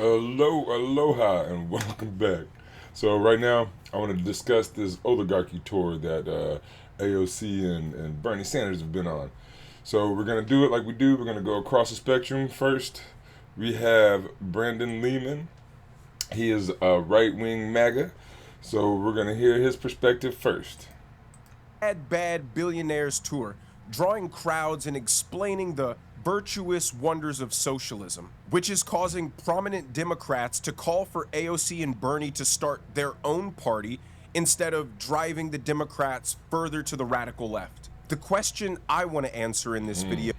Aloha, and welcome back. So right now, I want to discuss this oligarchy tour that AOC and Bernie Sanders have been on. So we're gonna do it like we do. We're gonna go across the spectrum. First, we have Brandon Lehman. He is a right-wing MAGA. So we're gonna hear his perspective first. Bad Billionaires Tour, drawing crowds and explaining the virtuous wonders of socialism, which is causing prominent Democrats to call for AOC and Bernie to start their own party instead of driving the Democrats further to the radical left. The question I want to answer in this video.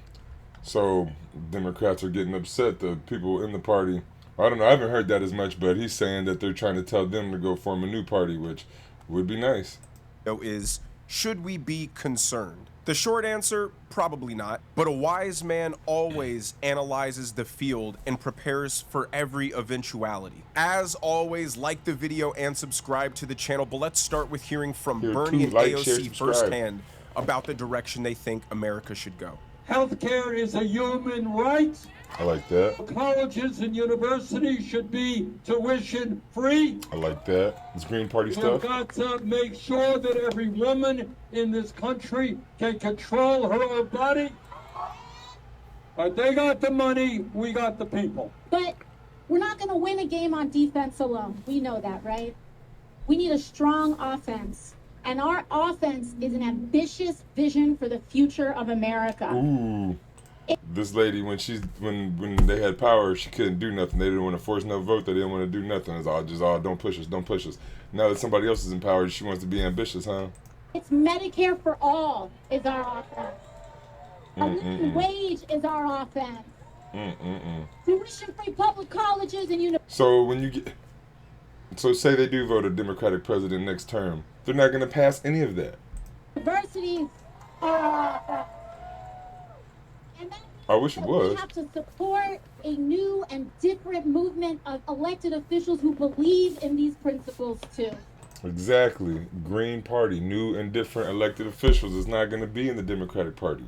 So Democrats are getting upset. The people in the party. I don't know. I haven't heard that as much, but he's saying that they're trying to tell them to go form a new party, which would be nice. Is, should we be concerned? The short answer, probably not. But a wise man always analyzes the field and prepares for every eventuality. As always, like the video and subscribe to the channel. But let's start with hearing from Bernie and AOC firsthand about the direction they think America should go. Healthcare is a human right. I like that. Colleges and universities should be tuition free. I like that. This Green Party stuff. We've got to make sure that every woman in this country can control her own body. They got the money, we got the people. But we're not going to win a game on defense alone. We know that, right? We need a strong offense. And our offense is an ambitious vision for the future of America. Ooh. This lady, when they had power, she couldn't do nothing. They didn't want to force no vote. They didn't want to do nothing. It's all just, don't push us, don't push us. Now that somebody else is in power, she wants to be ambitious, huh? It's Medicare for all is our offense. A living wage is our offense. Tuition-free public colleges and universities. So say they do vote a Democratic president next term, they're not going to pass any of that. Universities are our offense. I wish it was. We have to support a new and different movement of elected officials who believe in these principles too. Exactly. Green Party, new and different elected officials is not going to be in the Democratic Party.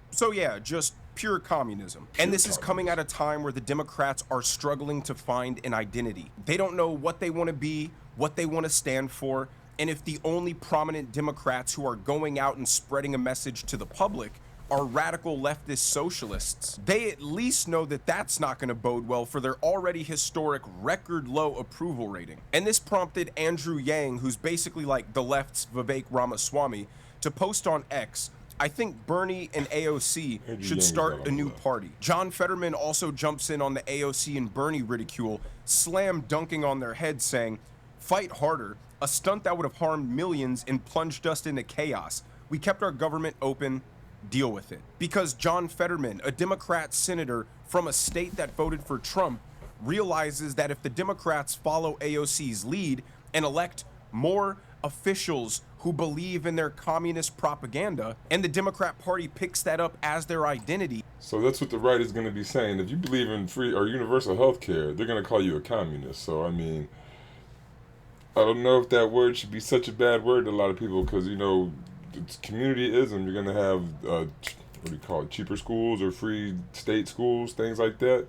So yeah, just pure communism. And this is coming at a time where the Democrats are struggling to find an identity. They don't know what they want to be, what they want to stand for, and if the only prominent Democrats who are going out and spreading a message to the public are radical leftist socialists, they at least know that that's not going to bode well for their already historic record low approval rating. And this prompted Andrew Yang, who's basically like the left's Vivek Ramaswamy, to post on X, I think Bernie and AOC should start a new party. John Fetterman also jumps in on the AOC and Bernie ridicule, slam dunking on their heads saying, fight harder, a stunt that would have harmed millions and plunged us into chaos. We kept our government open, deal with it. Because John Fetterman, a Democrat senator from a state that voted for Trump, realizes that if the Democrats follow AOC's lead and elect more officials who believe in their communist propaganda, and the Democrat Party picks that up as their identity. So that's what the right is going to be saying. If you believe in free or universal health care, they're going to call you a communist. So, I mean, I don't know if that word should be such a bad word to a lot of people because, it's communityism. You're going to have, what do you call it, cheaper schools or free state schools, things like that.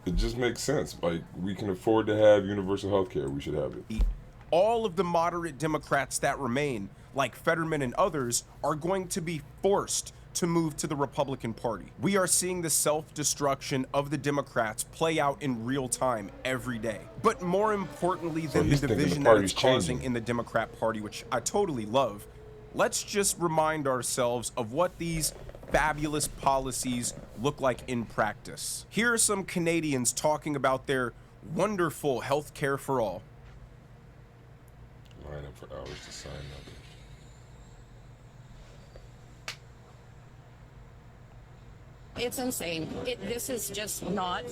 It just makes sense. Like, we can afford to have universal health care. We should have it. All of the moderate Democrats that remain, like Fetterman and others, are going to be forced to move to the Republican Party. We are seeing the self-destruction of the Democrats play out in real time every day. But more importantly than the division that it's causing in the Democrat Party, which I totally love, let's just remind ourselves of what these fabulous policies look like in practice. Here are some Canadians talking about their wonderful health care for all. Line up for hours to sign up. It's insane. This is just not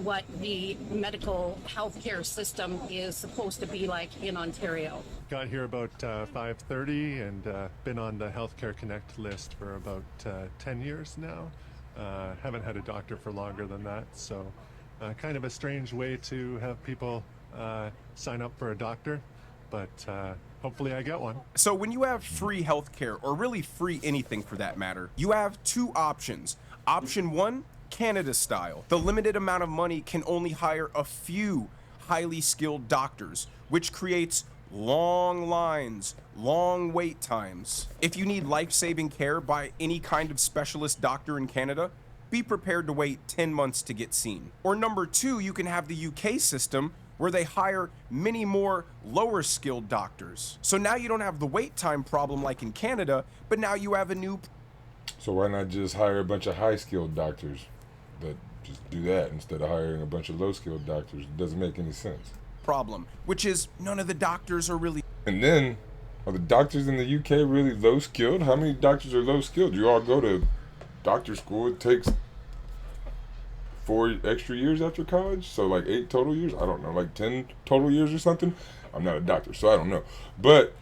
what the medical healthcare system is supposed to be like in Ontario. Got here about 5:30 and been on the Healthcare Connect list for about 10 years now. Haven't had a doctor for longer than that, so kind of a strange way to have people sign up for a doctor, but hopefully I get one. So when you have free healthcare, or really free anything for that matter, you have two options. Option one, Canada style. The limited amount of money can only hire a few highly skilled doctors, which creates long lines, long wait times. If you need life-saving care by any kind of specialist doctor in Canada, be prepared to wait 10 months to get seen. Or number two, you can have the UK system where they hire many more lower skilled doctors. So now you don't have the wait time problem like in Canada, but now you have a new... So why not just hire a bunch of high skilled doctors that just do that instead of hiring a bunch of low skilled doctors? It doesn't make any sense. problem, which is none of the doctors are really... And then, are the doctors in the UK really low skilled? How many doctors are low skilled? You all go to doctor school, it takes 4 extra years after college, so like 8 total years. I don't know, like 10 total years or something. I'm not a doctor, so I don't know. But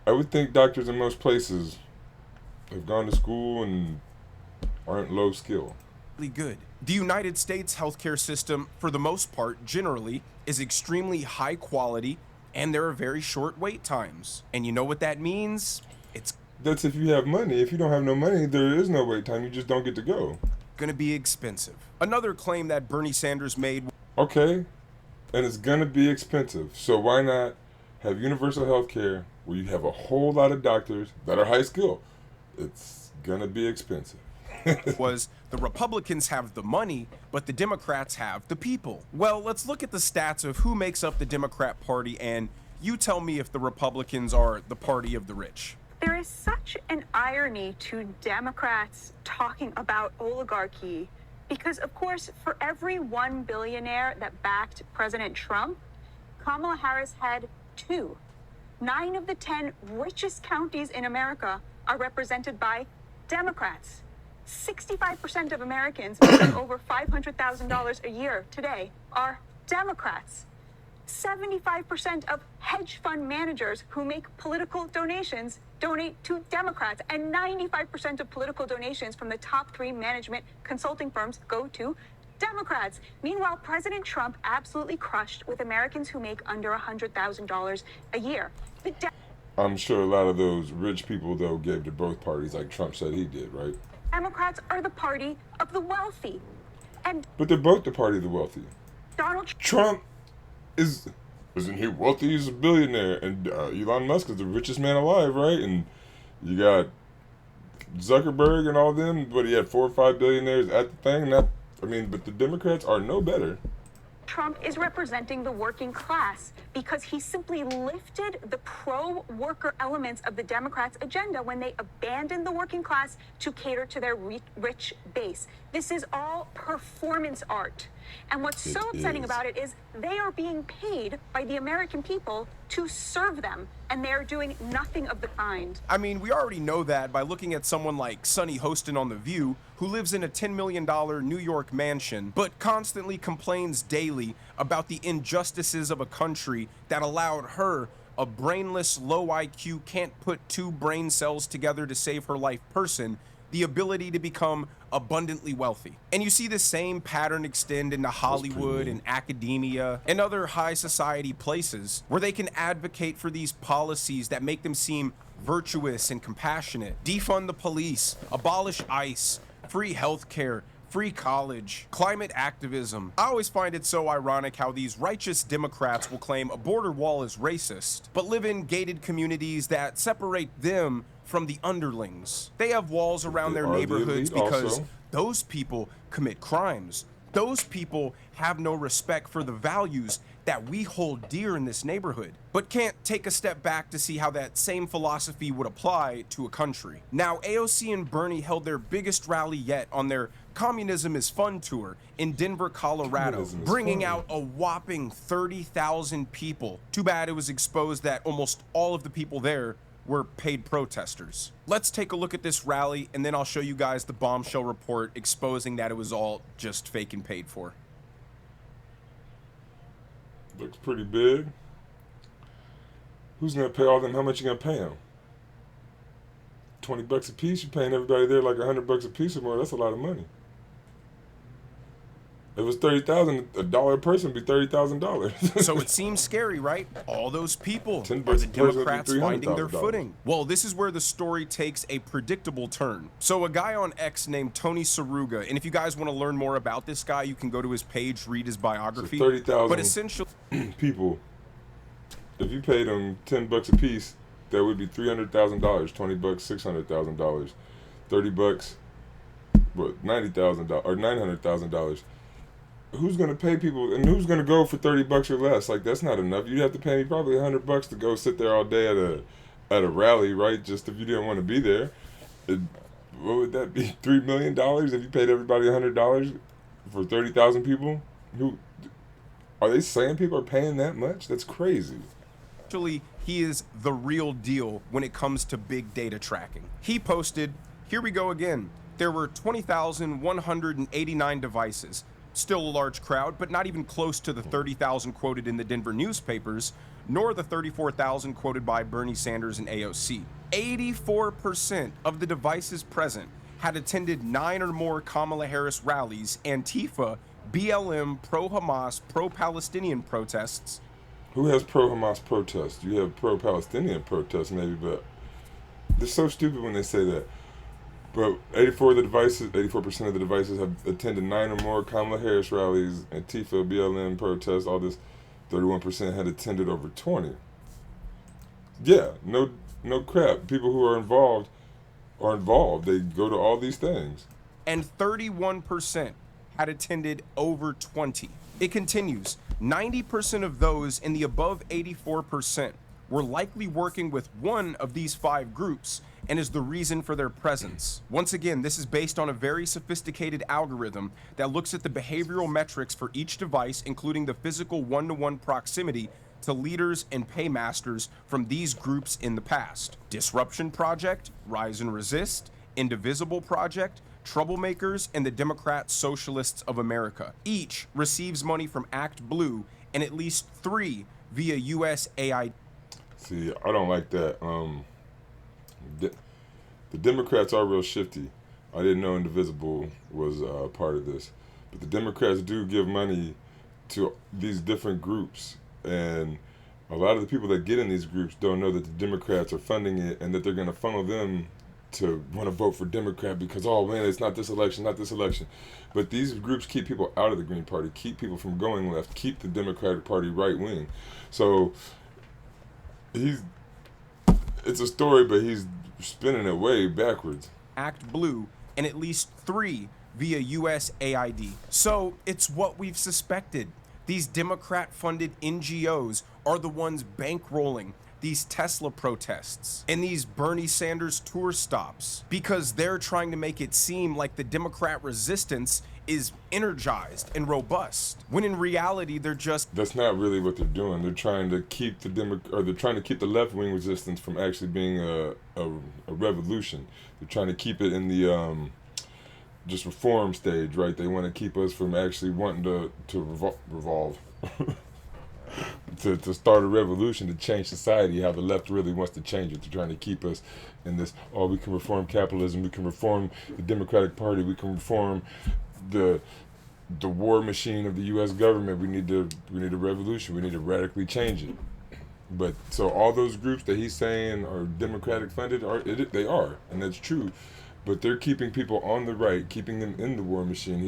I would think doctors in most places have gone to school and aren't low skill. good. The United States healthcare system, for the most part, generally, is extremely high quality, and there are very short wait times. And you know what that means? It's That's if you have money. If you don't have no money, there is no wait time. You just don't get to go. gonna be expensive. Another claim that Bernie Sanders made... Okay, and it's gonna be expensive. So why not have universal health care where you have a whole lot of doctors that are high skilled? It's gonna be expensive. was the Republicans have the money, but the Democrats have the people. Well, let's look at the stats of who makes up the Democrat Party, and you tell me if the Republicans are the party of the rich. There is such an irony to Democrats talking about oligarchy because, of course, for every one billionaire that backed President Trump, Kamala Harris had 2. 9 of the 10 richest counties in America are represented by Democrats. 65% of Americans making over $500,000 a year today are Democrats. 75% of hedge fund managers who make political donations donate to Democrats, and 95% of political donations from the top 3 management consulting firms go to Democrats. Meanwhile, President Trump absolutely crushed with Americans who make under $100,000 a year. I'm sure a lot of those rich people, though, gave to both parties like Trump said he did, right? Democrats are the party of the wealthy. And But they're both the party of the wealthy. Donald Trump isn't he wealthy? He's a billionaire. And Elon Musk is the richest man alive, right? And you got Zuckerberg and all them, but he had 4 or 5 billionaires at the thing. But the Democrats are no better. Trump is representing the working class because he simply lifted the pro-worker elements of the Democrats' agenda when they abandoned the working class to cater to their rich base. This is all performance art. And what's so upsetting about it is they are being paid by the American people to serve them, and they're doing nothing of the kind. I mean, we already know that by looking at someone like Sonny Hostin on The View, who lives in a $10 million New York mansion, but constantly complains daily about the injustices of a country that allowed her, a brainless, low IQ, can't put 2 brain cells together to save her life person, the ability to become abundantly wealthy. And you see the same pattern extend into Hollywood and academia and other high society places where they can advocate for these policies that make them seem virtuous and compassionate. Defund the police, abolish ICE, free healthcare, free college, climate activism. I always find it so ironic how these righteous Democrats will claim a border wall is racist, but live in gated communities that separate them from the underlings. They have walls around their neighborhoods because those people commit crimes. Those people have no respect for the values that we hold dear in this neighborhood, but can't take a step back to see how that same philosophy would apply to a country. Now, AOC and Bernie held their biggest rally yet on their Communism is Fun tour in Denver, Colorado, bringing out a whopping 30,000 people. Too bad it was exposed that almost all of the people there were paid protesters. Let's take a look at this rally, and then I'll show you guys the bombshell report exposing that it was all just fake and paid for. Looks pretty big. Who's gonna pay all them? How much you gonna pay them? $20 a piece. You're paying everybody there like $100 a piece or more. That's a lot of money. If it was 30,000, a dollar a person would be $30,000. So it seems scary, right? All those people 10 are bucks the a person would be Democrats finding their $300,000. footing. Well, this is where the story takes a predictable turn. So a guy on X named Tony Saruga, and if you guys want to learn more about this guy, you can go to his page, read his biography. So 30,000 but essentially, people, if you paid them 10 bucks a piece, that would be $300,000. 20 bucks, $600,000. 30 bucks, what, $90,000 or $900,000. Who's gonna pay people, and who's gonna go for 30 bucks or less? Like, that's not enough. You'd have to pay me probably 100 bucks to go sit there all day at a rally, right? Just if you didn't want to be there. What would that be? $3 million if you paid everybody $100 for 30,000 people? Who are they saying people are paying that much? That's crazy. he is the real deal when it comes to big data tracking. He posted, here we go again. There were 20,189 devices. Still a large crowd, but not even close to the 30,000 quoted in the Denver newspapers, nor the 34,000 quoted by Bernie Sanders and AOC. 84% of the devices present had attended 9 or more Kamala Harris rallies, Antifa, BLM, pro-Hamas, pro-Palestinian protests. Who has pro-Hamas protests? You have pro-Palestinian protests maybe, but they're so stupid when they say that. But 84% of the devices have attended 9 or more Kamala Harris rallies, Antifa, BLM protests, all this. 31% had attended over 20. Yeah, no crap. People who are involved. They go to all these things. And 31% had attended over 20. It continues. 90% of those in the above 84% were likely working with one of these 5 groups and is the reason for their presence. Once again, this is based on a very sophisticated algorithm that looks at the behavioral metrics for each device, including the physical one-to-one proximity to leaders and paymasters from these groups in the past. Disruption Project, Rise and Resist, Indivisible Project, Troublemakers, and the Democrat Socialists of America. Each receives money from Act Blue and at least 3 via USAID. See, I don't like that. The Democrats are real shifty. I didn't know Indivisible was part of this. But the Democrats do give money to these different groups. And a lot of the people that get in these groups don't know that the Democrats are funding it and that they're going to funnel them to want to vote for Democrat because, oh man, it's not this election. But these groups keep people out of the Green Party, keep people from going left, keep the Democratic Party right wing. So it's a story, but he's spinning it way backwards. Act Blue and at least 3 via USAID. So it's what we've suspected. These Democrat-funded NGOs are the ones bankrolling these Tesla protests and these Bernie Sanders tour stops because they're trying to make it seem like the Democrat resistance is energized and robust, when in reality they're just... That's not really what they're doing. They're trying to keep the left-wing resistance from actually being a revolution. They're trying to keep it in the just reform stage, right? They want to keep us from actually wanting to revolve. to start a revolution, to change society, how the left really wants to change it. They're trying to keep us in this, oh, we can reform capitalism, we can reform the Democratic Party, we can reform the war machine of the U.S. government. We need a revolution. We need to radically change it. But so all those groups that he's saying are Democratic funded, they are, and that's true. But they're keeping people on the right, keeping them in the war machine.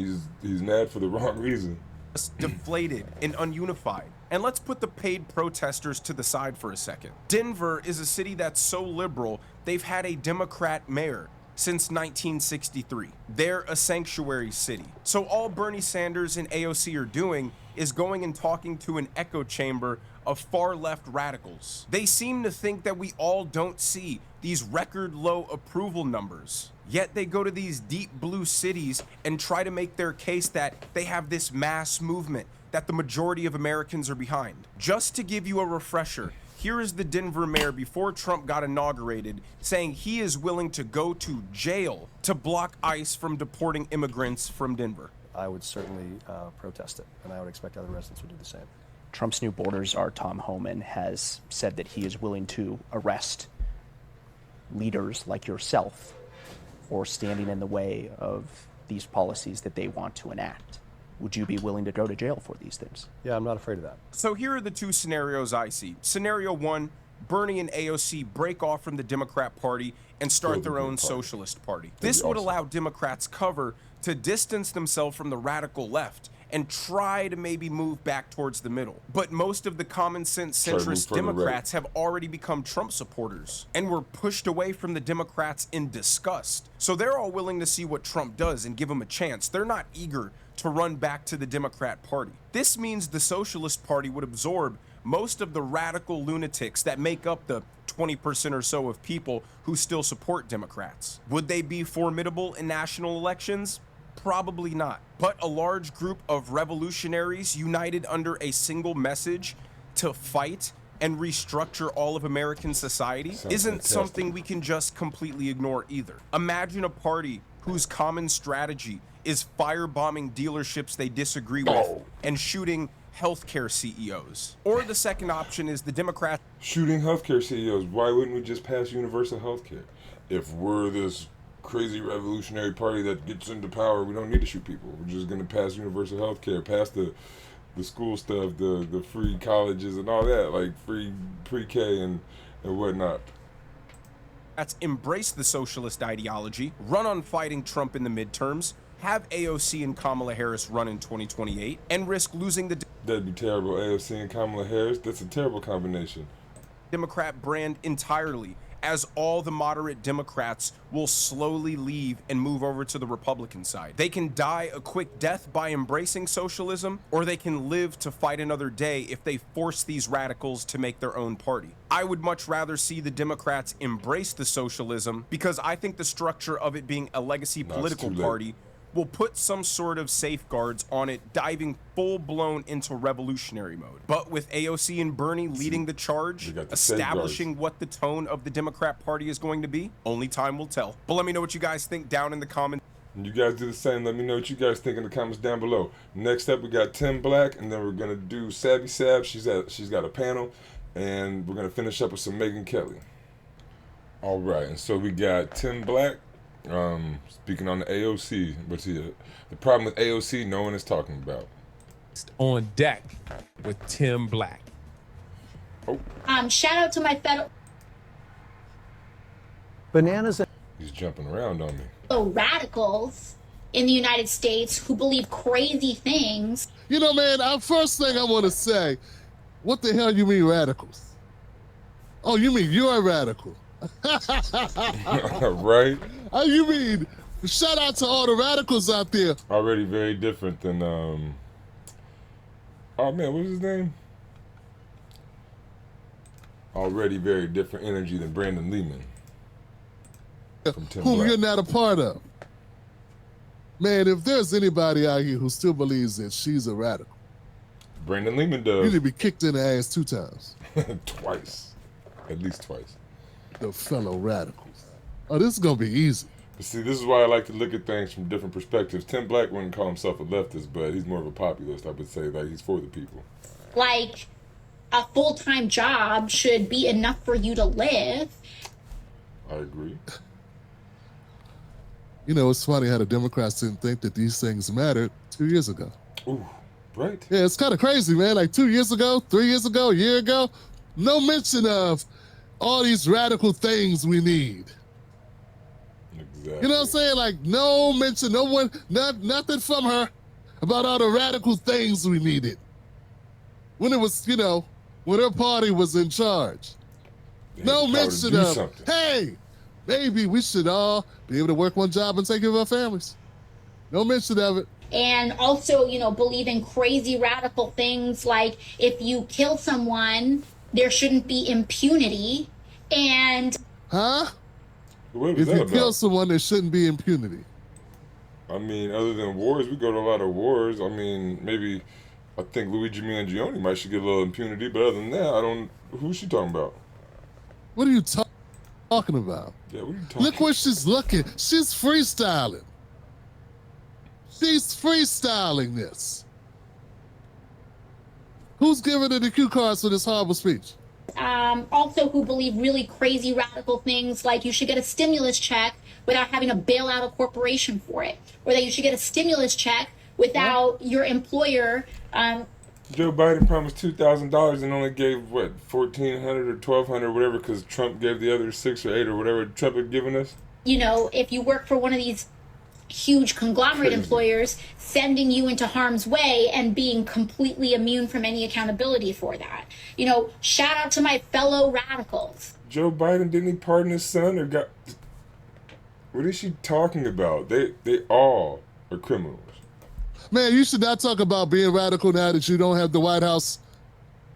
He's mad for the wrong reason. Deflated and ununified. And let's put the paid protesters to the side for a second. Denver is a city that's so liberal, they've had a Democrat mayor since 1963. They're a sanctuary city. So all Bernie Sanders and AOC are doing is going and talking to an echo chamber of far left radicals. They seem to think that we all don't see these record low approval numbers. Yet they go to these deep blue cities and try to make their case that they have this mass movement that the majority of Americans are behind. Just to give you a refresher, here is the Denver mayor before Trump got inaugurated saying he is willing to go to jail to block ICE from deporting immigrants from Denver. I would certainly protest it, and I would expect other residents would do the same. Trump's new borders czar, Tom Homan, has said that he is willing to arrest leaders like yourself for standing in the way of these policies that they want to enact. would you be willing to go to jail for these things? Yeah, I'm not afraid of that. So here are the two scenarios I see. Scenario one, Bernie and AOC break off from the Democrat Party and start their own socialist party. This would allow Democrats cover to distance themselves from the radical left and try to maybe move back towards the middle. But most of the common sense centrist Democrats have already become Trump supporters and were pushed away from the Democrats in disgust. So they're all willing to see what Trump does and give him a chance. They're not eager to run back to the Democrat Party. This means the Socialist Party would absorb most of the radical lunatics that make up the 20% or so of people who still support Democrats. Would they be formidable in national elections? Probably not. But a large group of revolutionaries united under a single message to fight and restructure all of American society isn't something we can just completely ignore either. Imagine a party whose common strategy is firebombing dealerships they disagree with and shooting healthcare CEOs. Or the second option is the Democrats shooting healthcare CEOs. Why wouldn't we just pass universal healthcare? If we're this crazy revolutionary party that gets into power, we don't need to shoot people. We're just going to pass universal healthcare, pass the school stuff, the free colleges and all that, like free pre-K and whatnot. That's embrace the socialist ideology, run on fighting Trump in the midterms, have AOC and Kamala Harris run in 2028, and risk losing the That'd be terrible. AOC and Kamala Harris, that's a terrible combination. Democrat brand entirely, as all the moderate Democrats will slowly leave and move over to the Republican side. They can die a quick death by embracing socialism, or they can live to fight another day if they force these radicals to make their own party. I would much rather see the Democrats embrace the socialism because I think the structure of it being a legacy political party will put some sort of safeguards on it, diving full-blown into revolutionary mode. But with AOC and Bernie leading the charge, establishing what the tone of the Democrat Party is going to be, only time will tell. But let me know what you guys think down in the comments. And you guys do the same. Let me know what you guys think in the comments down below. Next up, we got Tim Black, and then we're gonna do Savvy Sab. She's got a panel, and we're gonna finish up with some Megyn Kelly. All right, and so we got Tim Black. Speaking on the AOC, but the problem with AOC, no one is talking about. On deck with Tim Black. Shout out to my federal Bananas. He's jumping around on me. radicals in the United States who believe crazy things. You know, man, first thing I want to say, what the hell you mean radicals? Oh, you mean you're a radical. Right? Oh, you mean, shout out to all the radicals out there. Already very different than, oh man, what was his name? Already very different energy than Brandon Lehman. From Tim Who Black. you're not a part of. Man, if there's anybody out here who still believes that she's a radical, Brandon Lehman you does. need to be kicked in the ass 2 times. Twice. At least twice. The fellow radicals. Oh, this is going to be easy. But see, this is why I like to look at things from different perspectives. Tim Black wouldn't call himself a leftist, but he's more of a populist. I would say, like, he's for the people. Like, a full-time job should be enough for you to live. I agree. You know, it's funny how the Democrats didn't think that these things mattered 2 years ago. Ooh, right. Yeah, it's kind of crazy, man. Like 2 years ago, 3 years ago, a year ago, no mention of all these radical things we need. Exactly. You know what I'm saying? Like, no mention, no one, nothing from her about all the radical things we needed. When it was, you know, when her party was in charge. No mention of, hey, maybe we should all be able to work one job and take care of our families. No mention of it. And also, you know, believe in crazy radical things like if you kill someone, there shouldn't be impunity. And huh? What if you kill someone, there shouldn't be impunity. I mean, other than wars, we go to a lot of wars. I mean, maybe I think Luigi Mangione might should get a little impunity, but other than that, I don't. Who's she talking about? What are you talking about? Yeah, what are you talking? Look where she's looking. She's freestyling. She's freestyling this. Who's giving her the cue cards for this horrible speech? Also who believe really crazy radical things like you should get a stimulus check without having to bail out a corporation for it, or that you should get a stimulus check without your employer. Joe Biden promised $2,000 and only gave what, 1,400 or 1,200 or whatever, because Trump gave the other 6 or 8 or whatever Trump had given us. You know, if you work for one of these huge conglomerate employers, sending you into harm's way and being completely immune from any accountability for that. You know, shout out to my fellow radicals. Joe Biden, didn't he pardon his son or got? What is she talking about? They all are criminals. Man, you should not talk about being radical now that you don't have the White House.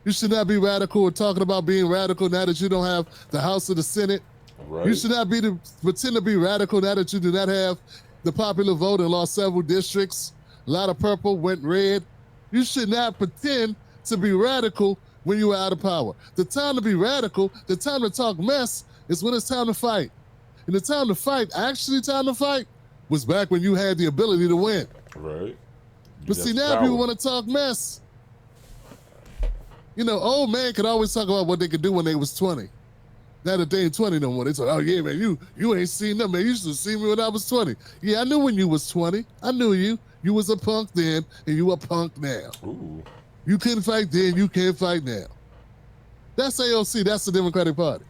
You should not be radical or talking about being radical now that you don't have the House or the Senate. Right. You should not pretend to be radical now that you do not have the popular vote and lost several districts. A lot of purple went red. You should not pretend to be radical when you are out of power. The time to be radical, the time to talk mess, is when it's time to fight. And the time to fight, actually time to fight, was back when you had the ability to win. Right. But see, now people want to talk mess. You know, old man could always talk about what they could do when they was 20. Now that they ain't 20 no more, they talk, oh yeah, man, you ain't seen them, man. You used to see me when I was 20. Yeah, I knew when you was 20. I knew you. You was a punk then, and you a punk now. Ooh. You couldn't fight then, you can't fight now. That's AOC, that's the Democratic Party.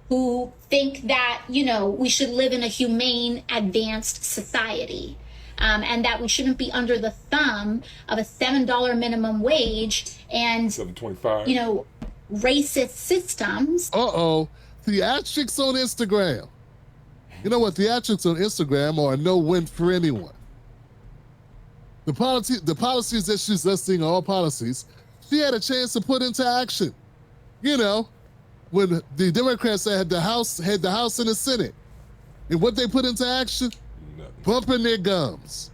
Who think that, you know, we should live in a humane, advanced society. And that we shouldn't be under the thumb of a $7 minimum wage and $7.25. You know, racist systems. Theatrics on Instagram. You know what? Theatrics on Instagram are a no-win for anyone. The policies that she's listing are all policies she had a chance to put into action. You know, when the Democrats had the House and the Senate, and what they put into action? Bumping their gums.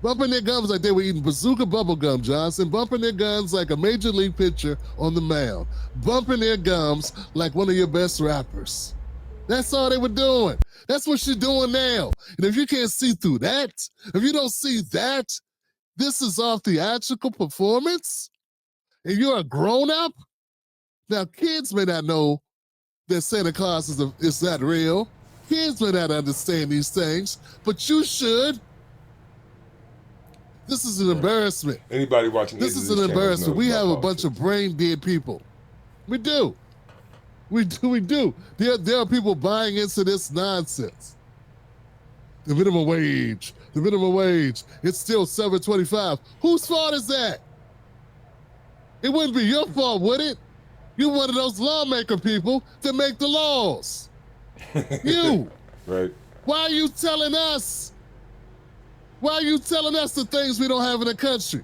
Bumping their gums like they were eating bazooka bubble gum, Johnson. Bumping their gums like a major league pitcher on the mound. Bumping their gums like one of your best rappers. That's all they were doing. That's what she's doing now. And if you can't see through that, if you don't see that, this is all theatrical performance, and you're a grown-up. Now, kids may not know that Santa Claus is not real. Kids may not understand these things, but you should. This is an embarrassment. Anybody watching this is an embarrassment. We have a bunch of brain dead people. We do. We do. There are people buying into this nonsense. The minimum wage. It's still $7.25. Whose fault is that? It wouldn't be your fault, would it? You're one of those lawmaker people that make the laws. You. Right. Why are you telling us? Why are you telling us the things we don't have in the country?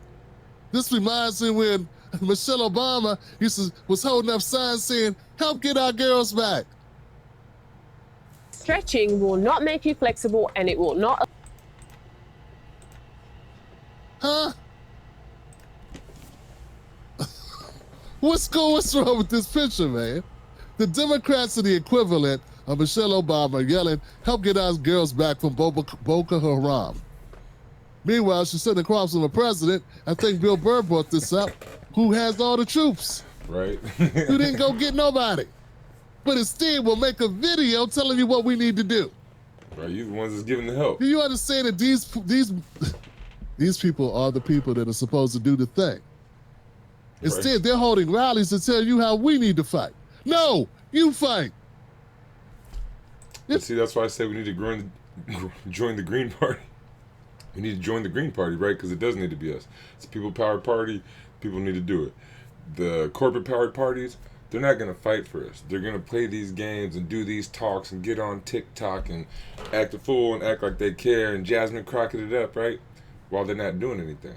This reminds me when Michelle Obama was holding up signs saying, help get our girls back. Stretching will not make you flexible, and it will not... Huh? What's wrong with this picture, man? The Democrats are the equivalent of Michelle Obama yelling, help get our girls back from Boko Haram. Meanwhile, she's sitting across from the president. I think Bill Burr brought this up, who has all the troops. Right. Who didn't go get nobody. But instead will make a video telling you what we need to do. Right, you the ones that's giving the help. Do you understand that these people are the people that are supposed to do the thing? Instead, they're holding rallies to tell you how we need to fight. No, you fight. But see, that's why I say we need to join the Green Party. We need to join the Green Party, right? Because it does need to be us. It's a people-powered party. People need to do it. The corporate-powered parties, they're not going to fight for us. They're going to play these games and do these talks and get on TikTok and act a fool and act like they care and Jasmine Crockett it up, right? While they're not doing anything.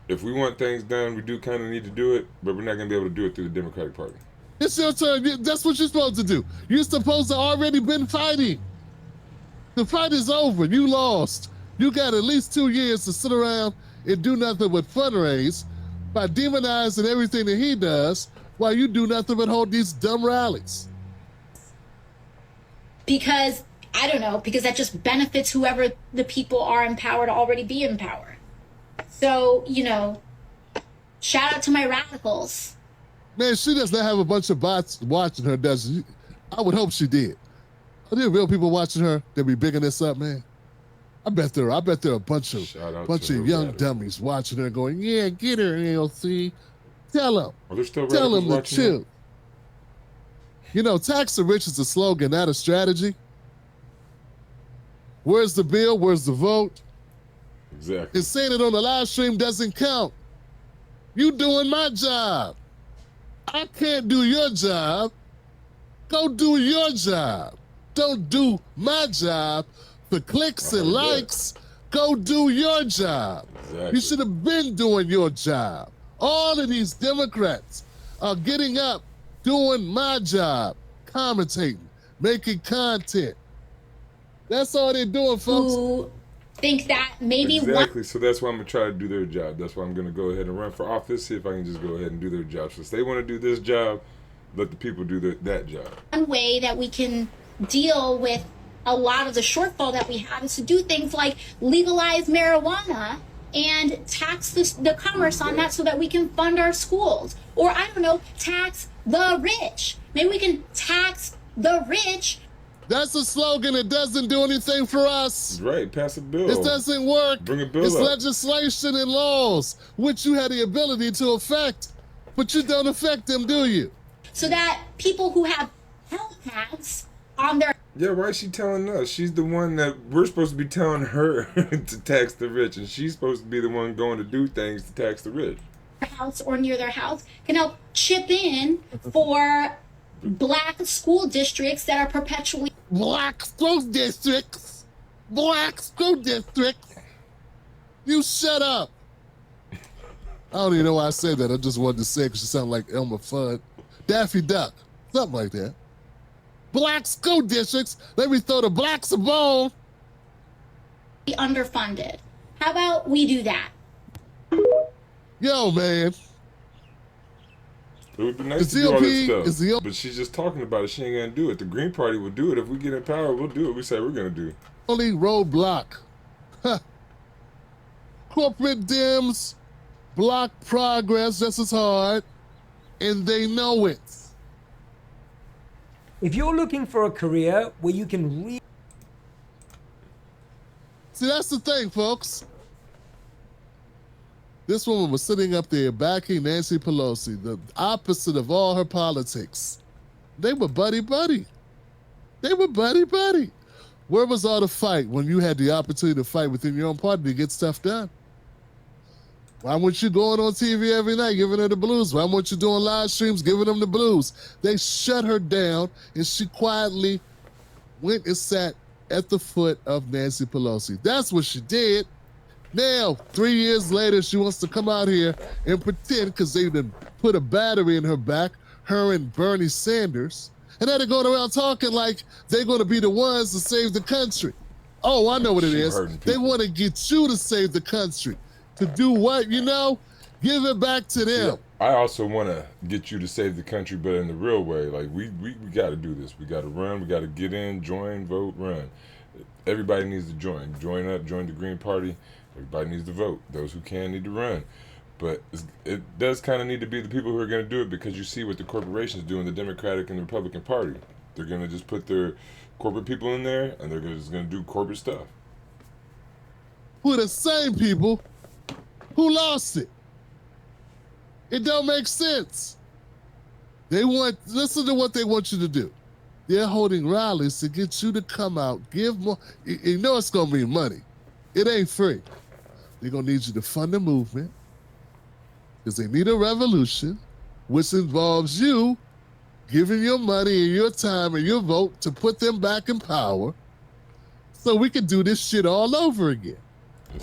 If we want things done, we do kind of need to do it, but we're not going to be able to do it through the Democratic Party. It's your turn. That's what you're supposed to do. You're supposed to already been fighting. The fight is over. You lost. You got at least 2 years to sit around and do nothing but fundraise by demonizing everything that he does while you do nothing but hold these dumb rallies. Because, I don't know, because that just benefits whoever the people are in power to already be in power. So, you know, shout out to my radicals. Man, she does not have a bunch of bots watching her, does she? I would hope she did. Are there real people watching her that be bigging this up, man? I bet there are a bunch Shout out of to the young radicals. dummies watching her going, yeah, get her, AOC. Tell them. Are there still Tell radicals them the watching that? truth. You know, tax the rich is a slogan, not a strategy. Where's the bill? Where's the vote? Exactly. And saying it on the live stream doesn't count. You doing my job. I can't do your job. Go do your job. Don't do my job for clicks and likes. Go do your job. Exactly. You should have been doing your job. All of these Democrats are getting up, doing my job, commentating, making content. That's all they're doing, folks. Who think that maybe Exactly. So that's why I'm gonna try to do their job. That's why I'm gonna go ahead and run for office. See if I can just go ahead and do their job. So if they want to do this job, let the people do that job. one way that we can deal with a lot of the shortfall that we have is to do things like legalize marijuana and tax the commerce on that so that we can fund our schools. Or, I don't know, tax the rich. Maybe we can tax the rich. That's a slogan that doesn't do anything for us. Right, pass a bill. It doesn't work. Bring a bill It's up. legislation and laws, which you had the ability to affect, but you don't affect them, do you? So that people who have health tax on their Yeah, why is she telling us? She's the one that we're supposed to be telling her to tax the rich, and she's supposed to be the one going to do things to tax the rich. house or near their house can help chip in for black school districts that are perpetually Black school districts. Black school districts. You shut up. I don't even know why I said that. I just wanted to say it because she sounded like Elmer Fudd. Daffy Duck. Something like that. Black school districts. Let me throw the blacks a bone. underfunded. How about we do that? Yo, man. It would be nice The to do all GOP that is stuff, but she's just talking about it. She ain't gonna do it. The Green Party will do it. If we get in power, we'll do it. We say we're gonna do. Only roadblock. Huh. Corporate Dems block progress just as hard, and they know it. If you're looking for a career where you can really... See, that's the thing, folks. This woman was sitting up there backing Nancy Pelosi, the opposite of all her politics. They were buddy-buddy. They were buddy-buddy. Where was all the fight when you had the opportunity to fight within your own party to get stuff done? Why weren't you going on TV every night giving her the blues? Why weren't you doing live streams giving them the blues? They shut her down, and she quietly went and sat at the foot of Nancy Pelosi. That's what she did. Now, 3 years later, she wants to come out here and pretend because they done put a battery in her back, her and Bernie Sanders, and now they're going around talking like they're going to be the ones to save the country. Oh, I know what it is. They want to get you to save the country. To do what, you know? Give it back to them. I also want to get you to save the country, but in the real way. Like, we got to do this. We got to run. We got to get in, join, vote, run. Everybody needs to join. Join up, join the Green Party. Everybody needs to vote. Those who can need to run. But it does kind of need to be the people who are going to do it, because you see what the corporations do in the Democratic and the Republican Party. They're going to just put their corporate people in there, and they're just going to do corporate stuff. Who are the same people who lost it. It don't make sense. Listen to what they want you to do. They're holding rallies to get you to come out, give more. You know it's going to be money. It ain't free. They're going to need you to fund the movement because they need a revolution, which involves you giving your money and your time and your vote to put them back in power so we can do this shit all over again.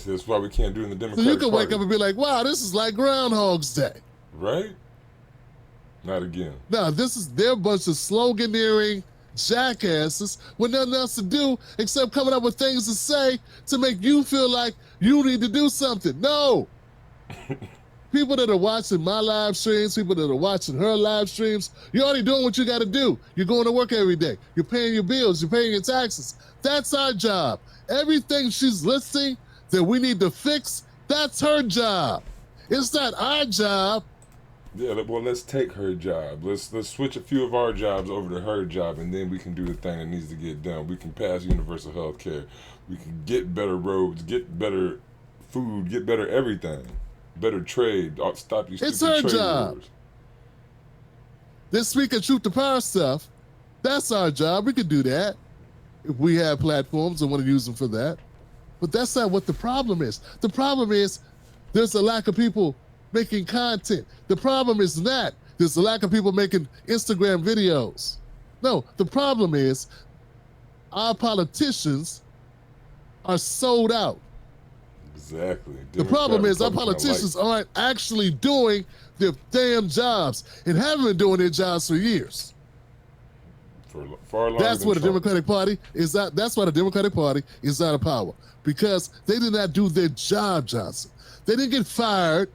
That's why we can't do it in the Democratic So you can Party. wake up and be like, wow, this is like Groundhog's Day. Right? Not again. No, they're a bunch of sloganeering jackasses with nothing else to do except coming up with things to say to make you feel like you need to do something. No. People that are watching my live streams, people that are watching her live streams, you're already doing what you got to do. You're going to work every day. You're paying your bills. You're paying your taxes. That's our job. Everything she's listing that we need to fix, that's her job. It's not our job Yeah, well, let's take her job. Let's switch a few of our jobs over to her job, and then we can do the thing that needs to get done. We can pass universal health care. We can get better roads, get better food, get better everything. Better trade. Stop you stupid It's her trade job. wars. This speak of truth to power stuff, that's our job. We can do that if we have platforms and want to use them for that. But that's not what the problem is. The problem is there's a lack of people making content. The problem is not there's a lack of people making Instagram videos. No, the problem is our politicians are sold out. Exactly. The problem is our politicians aren't actually doing their damn jobs and haven't been doing their jobs for years. For far longer That's than what the Trump. Democratic Party is out. That's why the Democratic Party is out of power, because they did not do their job, Johnson. They didn't get fired.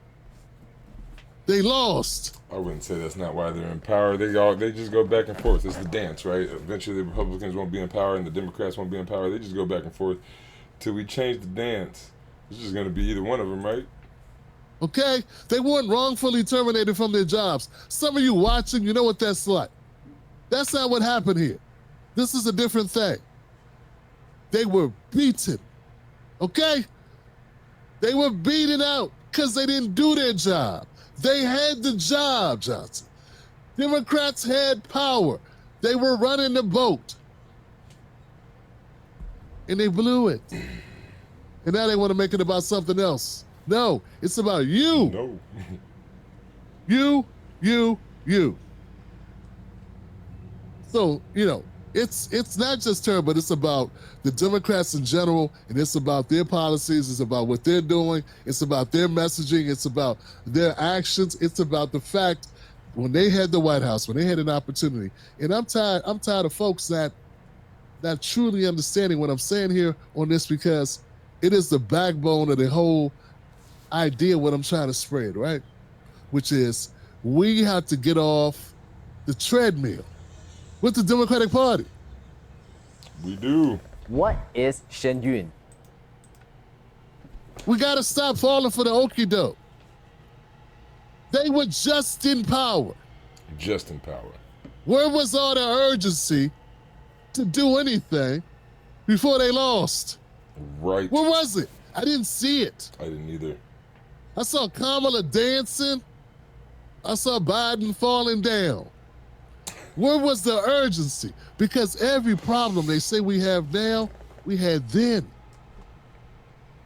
They lost. I wouldn't say that's not why they're in power. They just go back and forth. It's the dance, right? Eventually the Republicans won't be in power and the Democrats won't be in power. They just go back and forth till we change the dance. It's just going to be either one of them, right? Okay? They weren't wrongfully terminated from their jobs. Some of you watching, you know what that's like. That's not what happened here. This is a different thing. They were beaten. Okay? They were beaten out because they didn't do their job. They had the job, Johnson. Democrats had power. They were running the boat. And they blew it. And now they want to make it about something else. No, it's about you. No. You. So, you know, it's not just her, but it's about the Democrats in general, and it's about their policies, it's about what they're doing, it's about their messaging, it's about their actions, it's about the fact when they had the White House, when they had an opportunity. And I'm tired of folks not truly understanding what I'm saying here on this, because it is the backbone of the whole idea what I'm trying to spread, right? Which is we have to get off the treadmill with the Democratic Party. We do. What is Shen Yun? We got to stop falling for the okie doke. They were just in power. Just in power. Where was all the urgency to do anything before they lost? Right. Where was it? I didn't see it. I didn't either. I saw Kamala dancing. I saw Biden falling down. Where was the urgency? Because every problem they say we have now, we had then.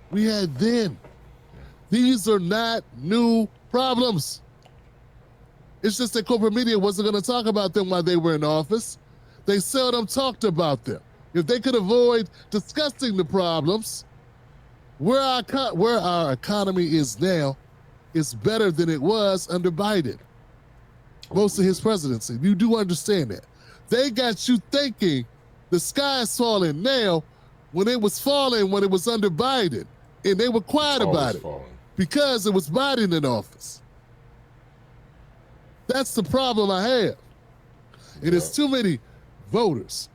We had then. These are not new problems. It's just that corporate media wasn't going to talk about them while they were in office. They seldom talked about them. If they could avoid discussing the problems, where our economy is now is better than it was under Biden. Most of his presidency. You do understand that. They got you thinking the sky's falling now when it was falling when it was under Biden. And they were quiet about it because it was Biden in office. That's the problem I have. And it's too many voters,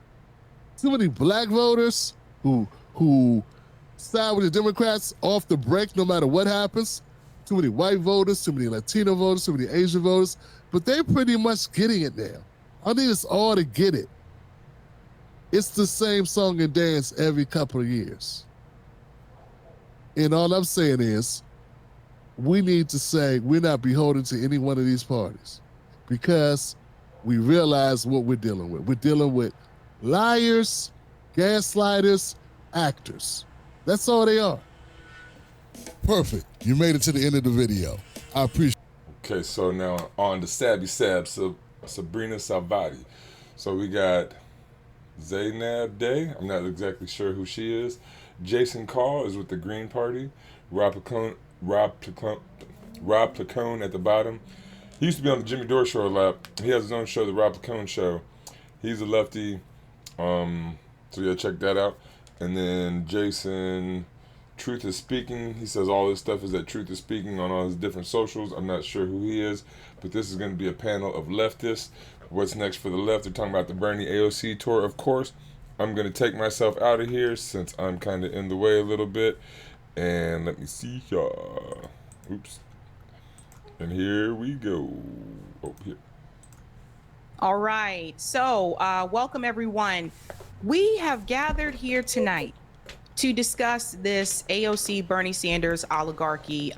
too many black voters who side with the Democrats off the break no matter what happens. Too many white voters, too many Latino voters, too many Asian voters. But they're pretty much getting it now. I need us all to get it. It's the same song and dance every couple of years. And all I'm saying is, we need to say we're not beholden to any one of these parties because we realize what we're dealing with. We're dealing with liars, gaslighters, actors. That's all they are. Perfect. You made it to the end of the video. I appreciate it. Okay, so now on to Sabby Sab, Sabrina Salvati. So we got Zainab Day. I'm not exactly sure who she is. Jason Call is with the Green Party. Rob Placone at the bottom. He used to be on the Jimmy Dore show a lot. He has his own show, the Rob Placone Show. He's a lefty. So yeah, check that out. And then Jason, Truth is Speaking. He says all this stuff is at Truth is Speaking on all his different socials. I'm not sure who he is, but this is going to be a panel of leftists. What's next for the left? They're talking about the Bernie AOC tour, of course. I'm going to take myself out of here since I'm kind of in the way a little bit. And let me see y'all. Oops. And here we go. Oh, here. All right. So, welcome everyone. We have gathered here tonight to discuss this AOC Bernie Sanders oligarchy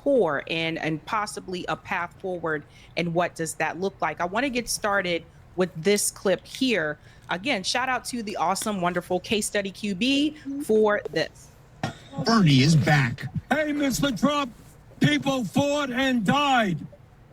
tour and possibly a path forward. And what does that look like? I want to get started with this clip here. Again, shout out to the awesome, wonderful Case Study QB for this. Bernie is back. Hey, Mr. Trump, people fought and died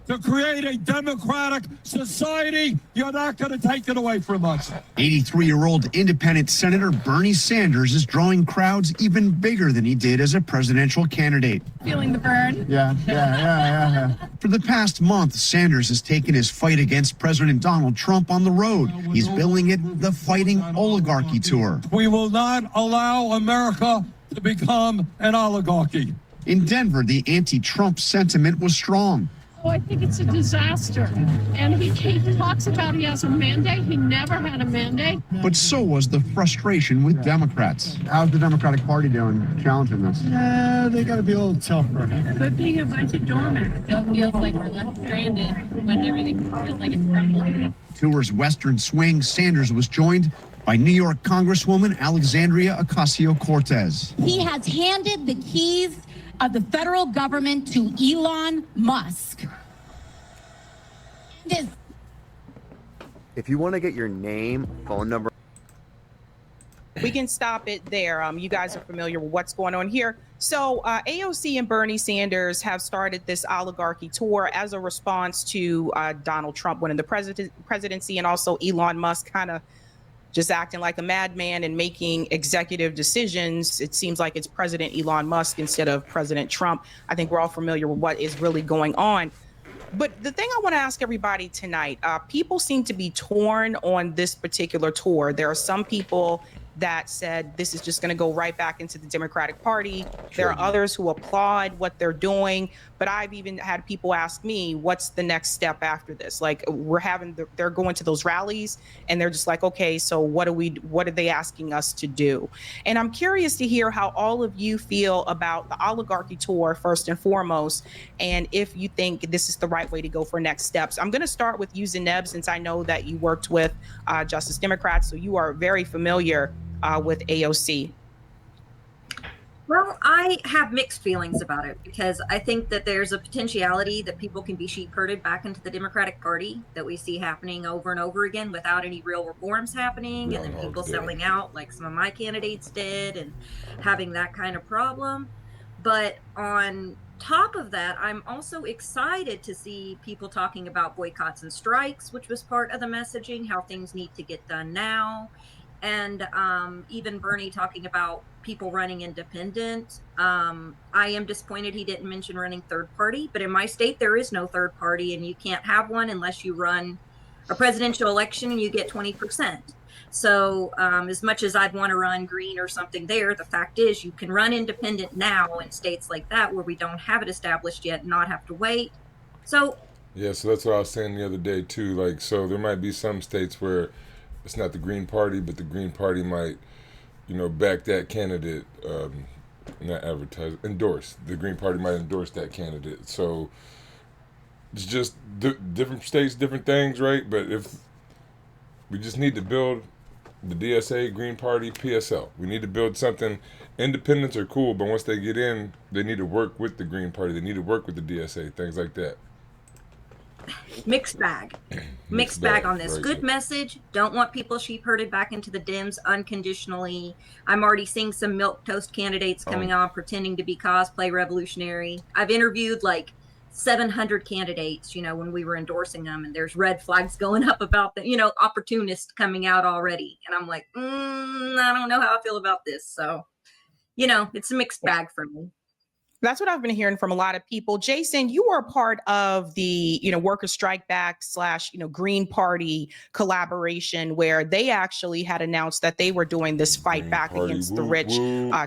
to create a democratic society. You're not going to take it away from us. 83-year-old independent Senator Bernie Sanders is drawing crowds even bigger than he did as a presidential candidate. Feeling the burn? Yeah. For the past month, Sanders has taken his fight against President Donald Trump on the road. He's billing it the Fighting Oligarchy Tour. We will not allow America to become an oligarchy. In Denver, the anti-Trump sentiment was strong. Oh, I think it's a disaster. And he talks about he has a mandate. He never had a mandate. But so was the frustration with Democrats. How's the Democratic Party doing challenging this? They got to be a little tougher. But being a bunch of doormats, it feels like we're left stranded when everything feels like it's crumbling. Tour's Western swing, Sanders was joined by New York Congresswoman Alexandria Ocasio-Cortez. He has handed the keys of the federal government to Elon Musk. If you want to get your name, phone number. We can stop it there. You guys are familiar with what's going on here. So AOC and Bernie Sanders have started this oligarchy tour as a response to Donald Trump winning the presidency, and also Elon Musk kind of just acting like a madman and making executive decisions. It seems like it's President Elon Musk instead of President Trump. I think we're all familiar with what is really going on. But the thing I want to ask everybody tonight, people seem to be torn on this particular tour. There are some people that said this is just going to go right back into the Democratic Party. There are others who applaud what they're doing. But I've even had people ask me, what's the next step after this? Like, they're going to those rallies and they're just like, okay, so what are they asking us to do? And I'm curious to hear how all of you feel about the oligarchy tour, first and foremost, and if you think this is the right way to go for next steps. I'm going to start with you, Zeneb, since I know that you worked with Justice Democrats, so you are very familiar with AOC. Well, I have mixed feelings about it because I think that there's a potentiality that people can be sheep herded back into the Democratic Party that we see happening over and over again without any real reforms happening, and then people selling out like some of my candidates did and having that kind of problem. But on top of that, I'm also excited to see people talking about boycotts and strikes, which was part of the messaging, how things need to get done now. And even Bernie talking about people running independent. I am disappointed he didn't mention running third party, but in my state, there is no third party, and you can't have one unless you run a presidential election and you get 20%. So as much as I'd want to run green or something there, the fact is you can run independent now in states like that where we don't have it established yet, not have to wait. So yeah, so that's what I was saying the other day too. Like, so there might be some states where it's not the Green Party, but the Green Party might, back that candidate, not advertise, endorse. The Green Party might endorse that candidate. So it's just different states, different things, right? But if we just need to build the DSA, Green Party, PSL. We need to build something. Independents are cool, but once they get in, they need to work with the Green Party. They need to work with the DSA, things like that. Mixed bag. Mixed bag on this. Good message. Don't want people sheep herded back into the Dems unconditionally. I'm already seeing some milquetoast candidates coming on pretending to be cosplay revolutionary. I've interviewed like 700 candidates, when we were endorsing them, and there's red flags going up about the, opportunist coming out already. And I'm like, I don't know how I feel about this. So, it's a mixed bag for me. That's what I've been hearing from a lot of people. Jason, you were a part of the, worker strike back / Green Party collaboration where they actually had announced that they were doing this fight back against the rich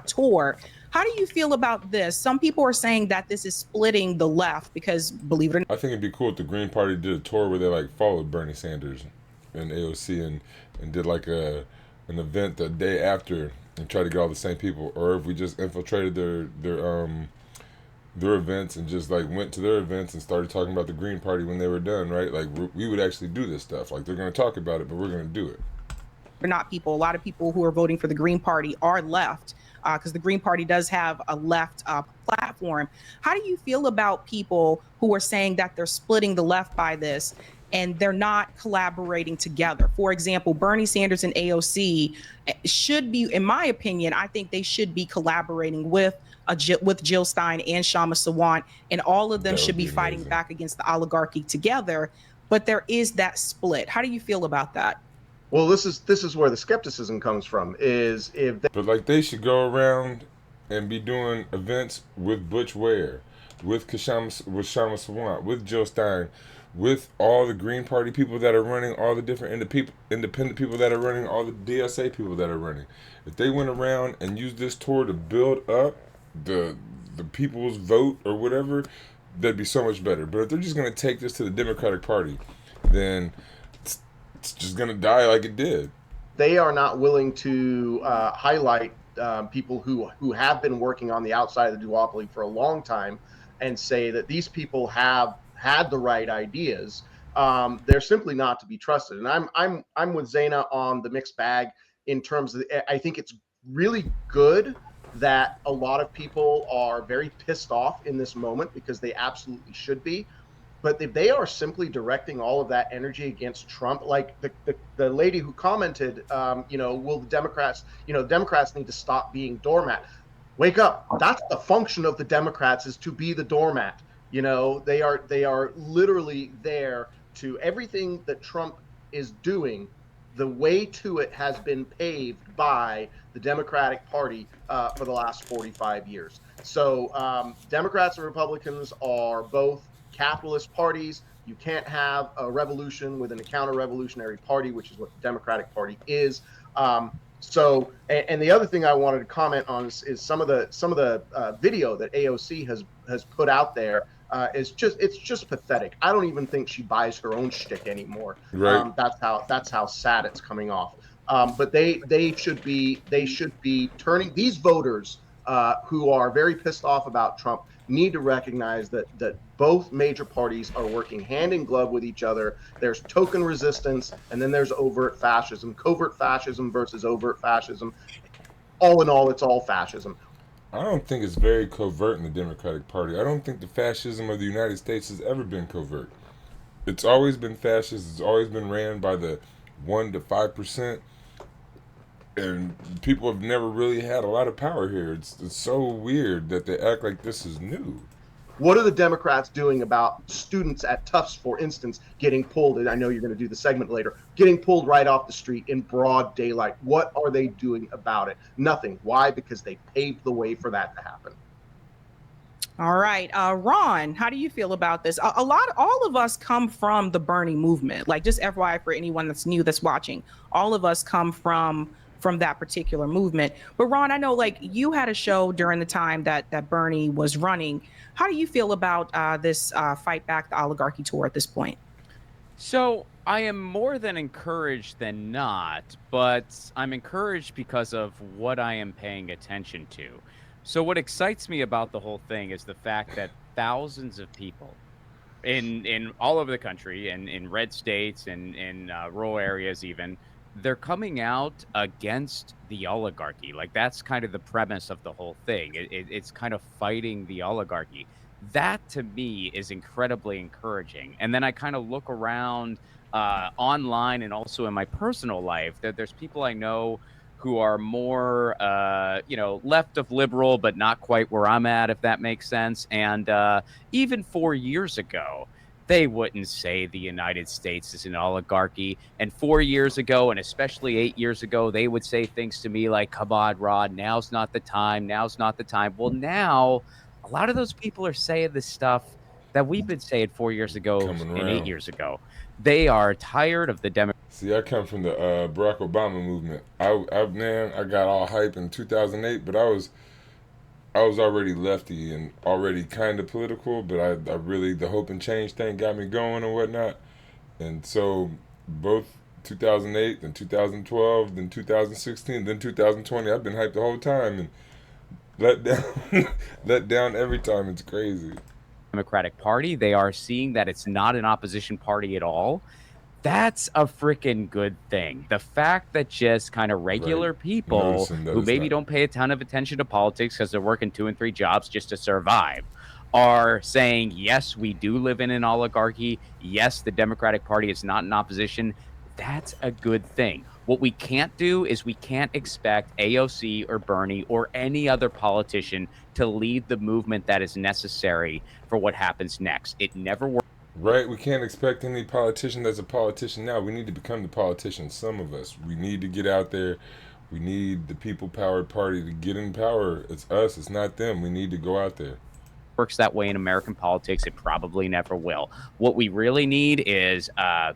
tour. How do you feel about this? Some people are saying that this is splitting the left because, believe it or not, I think it'd be cool if the Green Party did a tour where they followed Bernie Sanders and AOC and did an event the day after and try to get all the same people, or if we just infiltrated their their events and just like went to their events and started talking about the Green Party when they were done, right? Like we would actually do this stuff. Like they're going to talk about it, but we're going to do it. Or not people. A lot of people who are voting for the Green Party are left because the Green Party does have a left platform. How do you feel about people who are saying that they're splitting the left by this and they're not collaborating together? For example, Bernie Sanders and AOC should be, in my opinion, I think they should be collaborating with Jill Stein and Shama Sawant, and all of them That should would be be fighting amazing. back against the oligarchy together. But there is that split. How do you feel about that? Well, this is where the skepticism comes from. Is if But like they should go around and be doing events with Butch Ware, with Shama Sawant, with Jill Stein, with all the Green Party people that are running, all the different independent people that are running, all the DSA people that are running. If they went around and used this tour to build up the people's vote or whatever, that'd be so much better. But if they're just gonna take this to the Democratic Party, then it's just gonna die like it did. they are not willing to highlight people who have been working on the outside of the duopoly for a long time and say that these people have had the right ideas. They're simply not to be trusted. And I'm with Zaina on the mixed bag in terms of I think it's really good that a lot of people are very pissed off in this moment because they absolutely should be. But if they are simply directing all of that energy against Trump, like the lady who commented, will the Democrats, Democrats need to stop being doormat. Wake up. That's the function of the Democrats, is to be the doormat. They are literally there to everything that Trump is doing. The way to it has been paved by the Democratic Party for the last 45 years. So Democrats and Republicans are both capitalist parties. You can't have a revolution with a counter-revolutionary party, which is what the Democratic Party is. And the other thing I wanted to comment on is some of the video that AOC has put out there it's just pathetic. I don't even think she buys her own shtick anymore. Right. That's how sad it's coming off. But they should be turning these voters who are very pissed off about Trump need to recognize that both major parties are working hand in glove with each other. There's token resistance, and then there's overt fascism, covert fascism versus overt fascism. All in all, it's all fascism. I don't think it's very covert in the Democratic Party. I don't think the fascism of the United States has ever been covert. It's always been fascist. It's always been ran by the 1 to 5%. And people have never really had a lot of power here. It's so weird that they act like this is new. What are the Democrats doing about students at Tufts, for instance, getting pulled? And I know you're going to do the segment later, getting pulled right off the street in broad daylight. What are they doing about it? Nothing. Why? Because they paved the way for that to happen. All right. Ron, how do you feel about this? All of us come from the Bernie movement. Like, just FYI for anyone that's new that's watching, all of us come from that particular movement. But Ron, I know like you had a show during the time that Bernie was running. How do you feel about this Fight Back the Oligarchy Tour at this point? So I am more than encouraged than not, but I'm encouraged because of what I am paying attention to. So what excites me about the whole thing is the fact that thousands of people in all over the country and in red states and in rural areas even, they're coming out against the oligarchy. Like that's kind of the premise of the whole thing. It's kind of fighting the oligarchy. That to me is incredibly encouraging. And then I kind of look around online and also in my personal life that there's people I know who are more, left of liberal, but not quite where I'm at, if that makes sense. And even 4 years ago, they wouldn't say the United States is an oligarchy. And 4 years ago, and especially 8 years ago, they would say things to me like, come on, Rod, now's not the time. Now's not the time. Well, now a lot of those people are saying the stuff that we've been saying 4 years ago and 8 years ago. They are tired of the Democrats. See, I come from the Barack Obama movement. I got all hype in 2008, but I was already lefty and already kind of political, but I really, the hope and change thing got me going and whatnot. And so both 2008, then 2012, then 2016, then 2020, I've been hyped the whole time. And let down, let down every time. It's crazy. Democratic Party. They are seeing that it's not an opposition party at all. That's a freaking good thing. The fact that just kind of regular people Noticing that who it's maybe not. don't pay a ton of attention to politics because they're working 2 and 3 jobs just to survive are saying, yes, we do live in an oligarchy. Yes, the Democratic Party is not in opposition. That's a good thing. What we can't do is we can't expect AOC or Bernie or any other politician to lead the movement that is necessary for what happens next. It never works. Right? We can't expect any politician that's a politician now. We need to become the politicians. Some of us. We need to get out there. We need the people-powered party to get in power. It's us. It's not them. We need to go out there. Works that way in American politics. It probably never will. What we really need is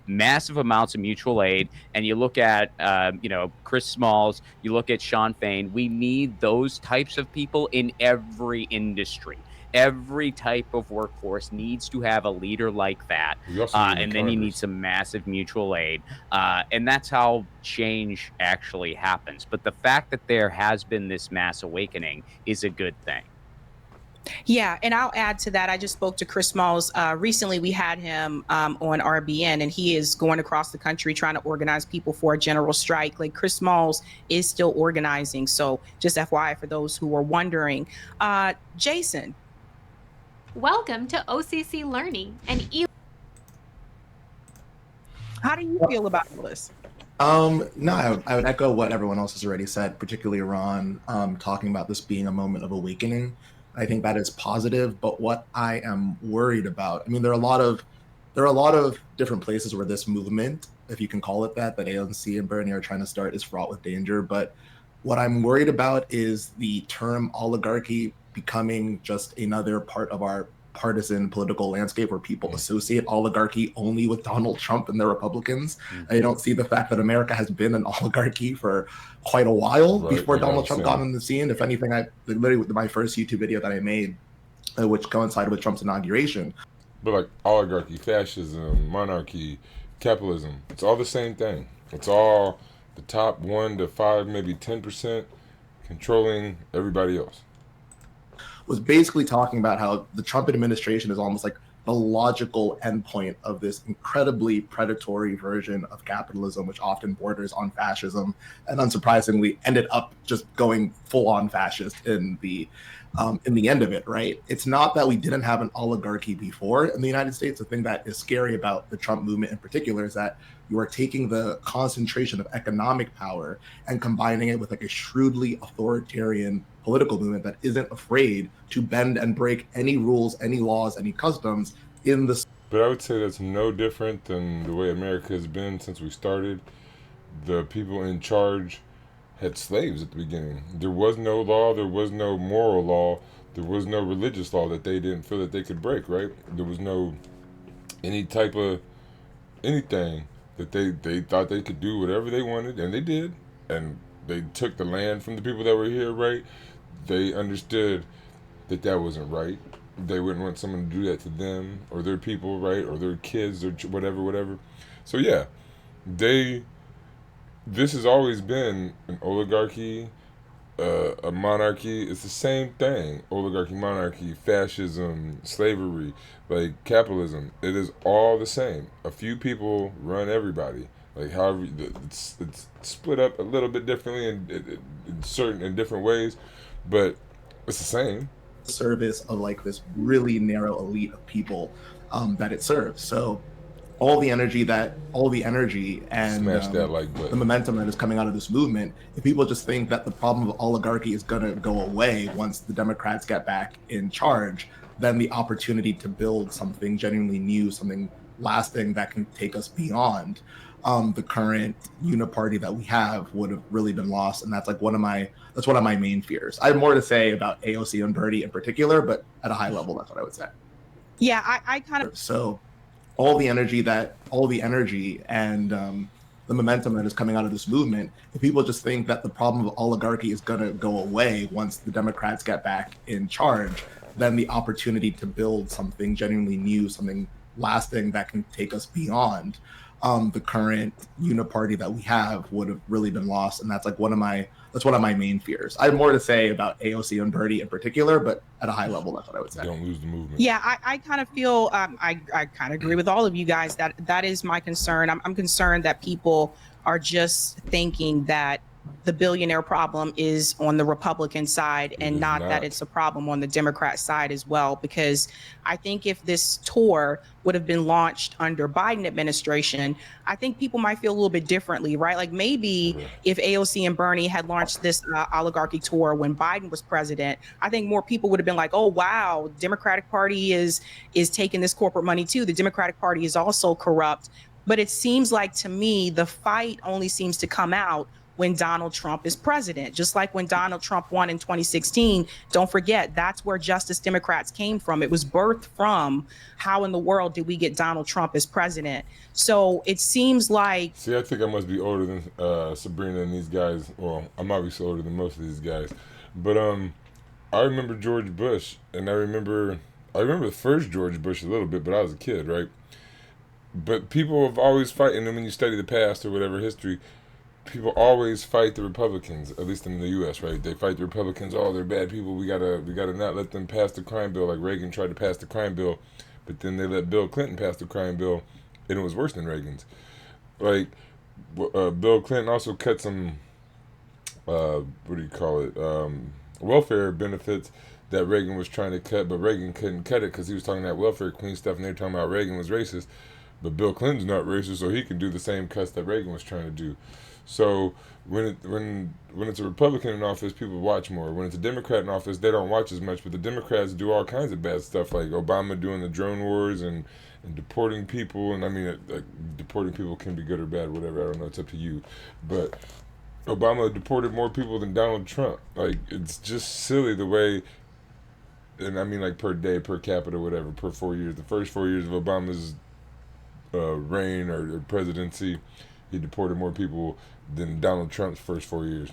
massive amounts of mutual aid. And you look at, Chris Smalls, you look at Sean Fain. We need those types of people in every industry. Every type of workforce needs to have a leader like that. And then you need some massive mutual aid. And that's how change actually happens. But the fact that there has been this mass awakening is a good thing. Yeah, and I'll add to that. I just spoke to Chris Smalls. Recently, we had him on RBN, and he is going across the country trying to organize people for a general strike. Like, Chris Smalls is still organizing. So just FYI for those who are wondering. Jason. Welcome to OCC Learning and How do you feel about all this? No, I would echo what everyone else has already said, particularly Ron, talking about this being a moment of awakening. I think that is positive, but what I am worried about, I mean, there are a lot of different places where this movement, if you can call it that ANC and Bernie are trying to start, is fraught with danger. But what I'm worried about is the term oligarchy becoming just another part of our partisan political landscape where people associate oligarchy only with Donald Trump and the Republicans. I don't see the fact that America has been an oligarchy for quite a while before Donald Trump got on the scene. If anything, literally my first YouTube video that I made, which coincided with Trump's inauguration. But like oligarchy, fascism, monarchy, capitalism, it's all the same thing. It's all the top 1 to 5, maybe 10% controlling everybody else. Was basically talking about how the Trump administration is almost like the logical endpoint of this incredibly predatory version of capitalism, which often borders on fascism, and unsurprisingly ended up just going full-on fascist in the end of it, right? It's not that we didn't have an oligarchy before in the United States. The thing that is scary about the Trump movement in particular is that you are taking the concentration of economic power and combining it with like a shrewdly authoritarian political movement that isn't afraid to bend and break any rules, any laws, any customs in the. But I would say that's no different than the way America has been since we started. The people in charge had slaves at the beginning. There was no law, there was no moral law, there was no religious law that they didn't feel that they could break, right? There was no any type of anything that they thought they could do whatever they wanted, and they did. And they took the land from the people that were here, right? They understood that that wasn't right. They wouldn't want someone to do that to them or their people, right? Or their kids or whatever. So yeah, this has always been an oligarchy, a monarchy. It's the same thing. Oligarchy, monarchy, fascism, slavery, like capitalism. It is all the same. A few people run everybody. Like however, it's split up a little bit differently in different ways, but it's the same. Service of like this really narrow elite of people that it serves. So all the energy and smash that like button. The momentum that is coming out of this movement, if people just think that the problem of oligarchy is going to go away once the Democrats get back in charge, then the opportunity to build something genuinely new, something lasting that can take us beyond the current uniparty that we have would have really been lost. And that's like one of my main fears. I have more to say about AOC and Bernie in particular, but at a high level, that's what I would say. Yeah, I kind of. So all the energy and the momentum that is coming out of this movement, if people just think that the problem of oligarchy is going to go away once the Democrats get back in charge, then the opportunity to build something genuinely new, something lasting that can take us beyond the current uniparty that we have would have really been lost, and that's like one of my main fears. I have more to say about AOC and Bernie in particular, but at a high level, that's what I would say. Don't lose the movement. Yeah, I kind of feel I kind of agree with all of you guys that is my concern. I'm concerned that people are just thinking that the billionaire problem is on the Republican side and not that it's a problem on the Democrat side as well. Because I think if this tour would have been launched under Biden administration, I think people might feel a little bit differently, right? Like maybe if AOC and Bernie had launched this oligarchy tour when Biden was president, I think more people would have been like, oh, wow, Democratic Party is taking this corporate money too. The Democratic Party is also corrupt. But it seems like to me, the fight only seems to come out when Donald Trump is president. Just like when Donald Trump won in 2016, don't forget, that's where Justice Democrats came from. It was birthed from how in the world did we get Donald Trump as president? So it seems like... See, I think I must be older than Sabrina and these guys. Well, I'm obviously older than most of these guys. But I remember George Bush, and I remember the first George Bush a little bit, but I was a kid, right? But people have always fight, and then when you study the past or whatever history, people always fight the Republicans, at least in the U.S., right? They fight the Republicans. Oh, they're bad people. We gotta not let them pass the crime bill. Like Reagan tried to pass the crime bill, but then they let Bill Clinton pass the crime bill, and it was worse than Reagan's. Like Bill Clinton also cut some, welfare benefits that Reagan was trying to cut, but Reagan couldn't cut it because he was talking that welfare queen stuff, and they were talking about Reagan was racist. But Bill Clinton's not racist, so he can do the same cuts that Reagan was trying to do. So when it's a Republican in office, people watch more. When it's a Democrat in office, they don't watch as much. But the Democrats do all kinds of bad stuff, like Obama doing the drone wars and deporting people. And I mean, deporting people can be good or bad, whatever. I don't know. It's up to you. But Obama deported more people than Donald Trump. Like, it's just silly the way. And I mean, like per day, per capita, whatever, per 4 years. The first 4 years of Obama's reign or presidency, he deported more people than Donald Trump's first 4 years.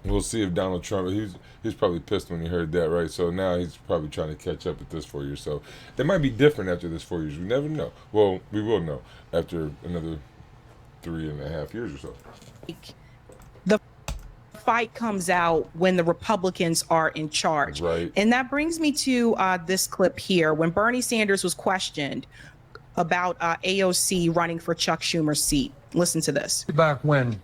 We'll see if Donald Trump, he's probably pissed when he heard that, right? So now he's probably trying to catch up at this 4 years. So it might be different after this 4 years. We never know. Well, we will know after another 3.5 years or so. The fight comes out when the Republicans are in charge. Right. And that brings me to this clip here. When Bernie Sanders was questioned about AOC running for Chuck Schumer's seat. Listen to this. Back when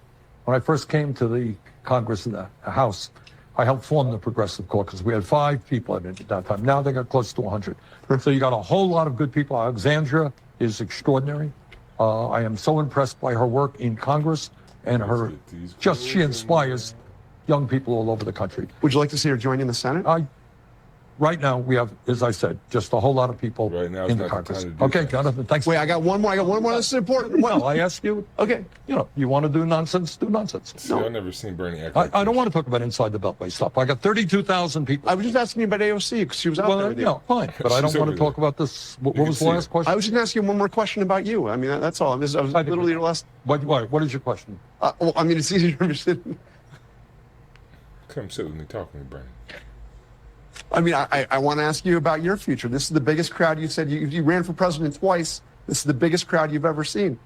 I first came to the Congress and the House, I helped form the Progressive Caucus. We had 5 people in it at that time. Now they got close to 100. So you got a whole lot of good people. Alexandria is extraordinary. I am so impressed by her work in Congress and her, she inspires young people all over the country. Would you like to see her join in the Senate? Right now, we have, as I said, just a whole lot of people right now in the Congress. Okay, Jonathan, thanks. Wait, I got one more. This is important. Well, I asked you. Okay. You want to do nonsense, do nonsense. See, I've never seen Bernie act I don't want to talk about inside the Beltway stuff. I got 32,000 people. I was just asking you about AOC because she was out there with you. Yeah, fine. But I don't want to talk about this. What was the last question? I was just asking one more question about you. I mean, that's all. I was literally your last. What is your question? Well, I mean, it's easier to understand. Come sit with me, talk to me, Bernie. I mean, I want to ask you about your future. This is the biggest crowd. You said you ran for president twice. This is the biggest crowd you've ever seen.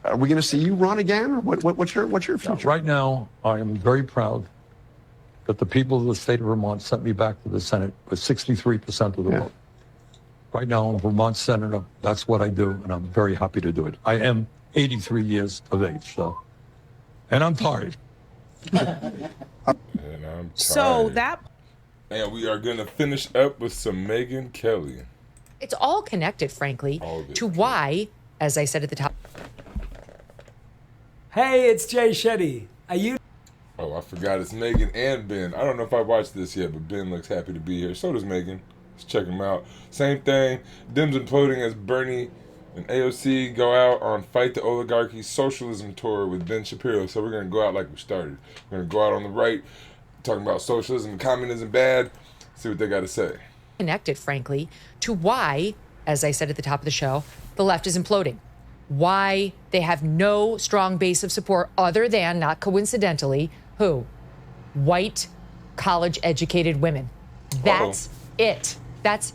Are we going to see you run again? Or what's your future? Right now, I am very proud that the people of the state of Vermont sent me back to the Senate with 63% of the vote. Right now, I'm Vermont senator. That's what I do, and I'm very happy to do it. I am 83 years of age, and I'm tired. So that. And we are going to finish up with some Megyn Kelly. It's all connected, frankly, to why, as I said at the top. Hey, it's Jay Shetty. Are you? Oh, I forgot. It's Megyn and Ben. I don't know if I watched this yet, but Ben looks happy to be here. So does Megyn. Let's check him out. Same thing. Dems imploding as Bernie and AOC go out on Fight the Oligarchy Socialism Tour with Ben Shapiro. So we're going to go out like we started. We're going to go out on the right, talking about socialism and communism bad. See what they got to say. Connected, frankly, to why, as I said at the top of the show, the left is imploding. Why they have no strong base of support other than, not coincidentally, who? White, college-educated women. That's it. That's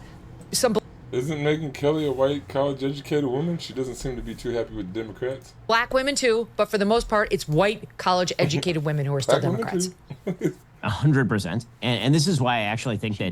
some. Isn't Megyn Kelly a white college-educated woman? She doesn't seem to be too happy with the Democrats. Black women too, but for the most part, it's white college-educated women who are still Democrats. 100%, and this is why I actually think that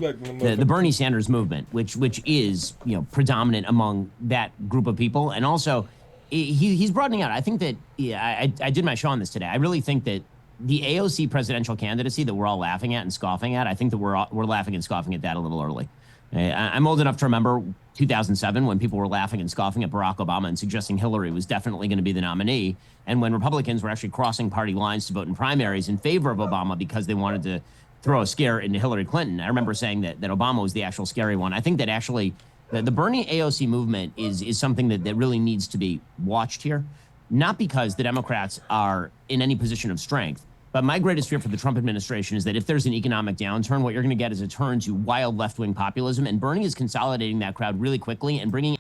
the Bernie Sanders movement, which is predominant among that group of people, and also he's broadening out. I think that I did my show on this today. I really think that the AOC presidential candidacy that we're all laughing at and scoffing at, I think that we're laughing and scoffing at that a little early. I'm old enough to remember 2007 when people were laughing and scoffing at Barack Obama and suggesting Hillary was definitely going to be the nominee. And when Republicans were actually crossing party lines to vote in primaries in favor of Obama because they wanted to throw a scare into Hillary Clinton. I remember saying that Obama was the actual scary one. I think that actually the Bernie AOC movement is something that really needs to be watched here. Not because the Democrats are in any position of strength, but my greatest fear for the Trump administration is that if there's an economic downturn, what you're going to get is a turn to wild left-wing populism, and Bernie is consolidating that crowd really quickly and bringing.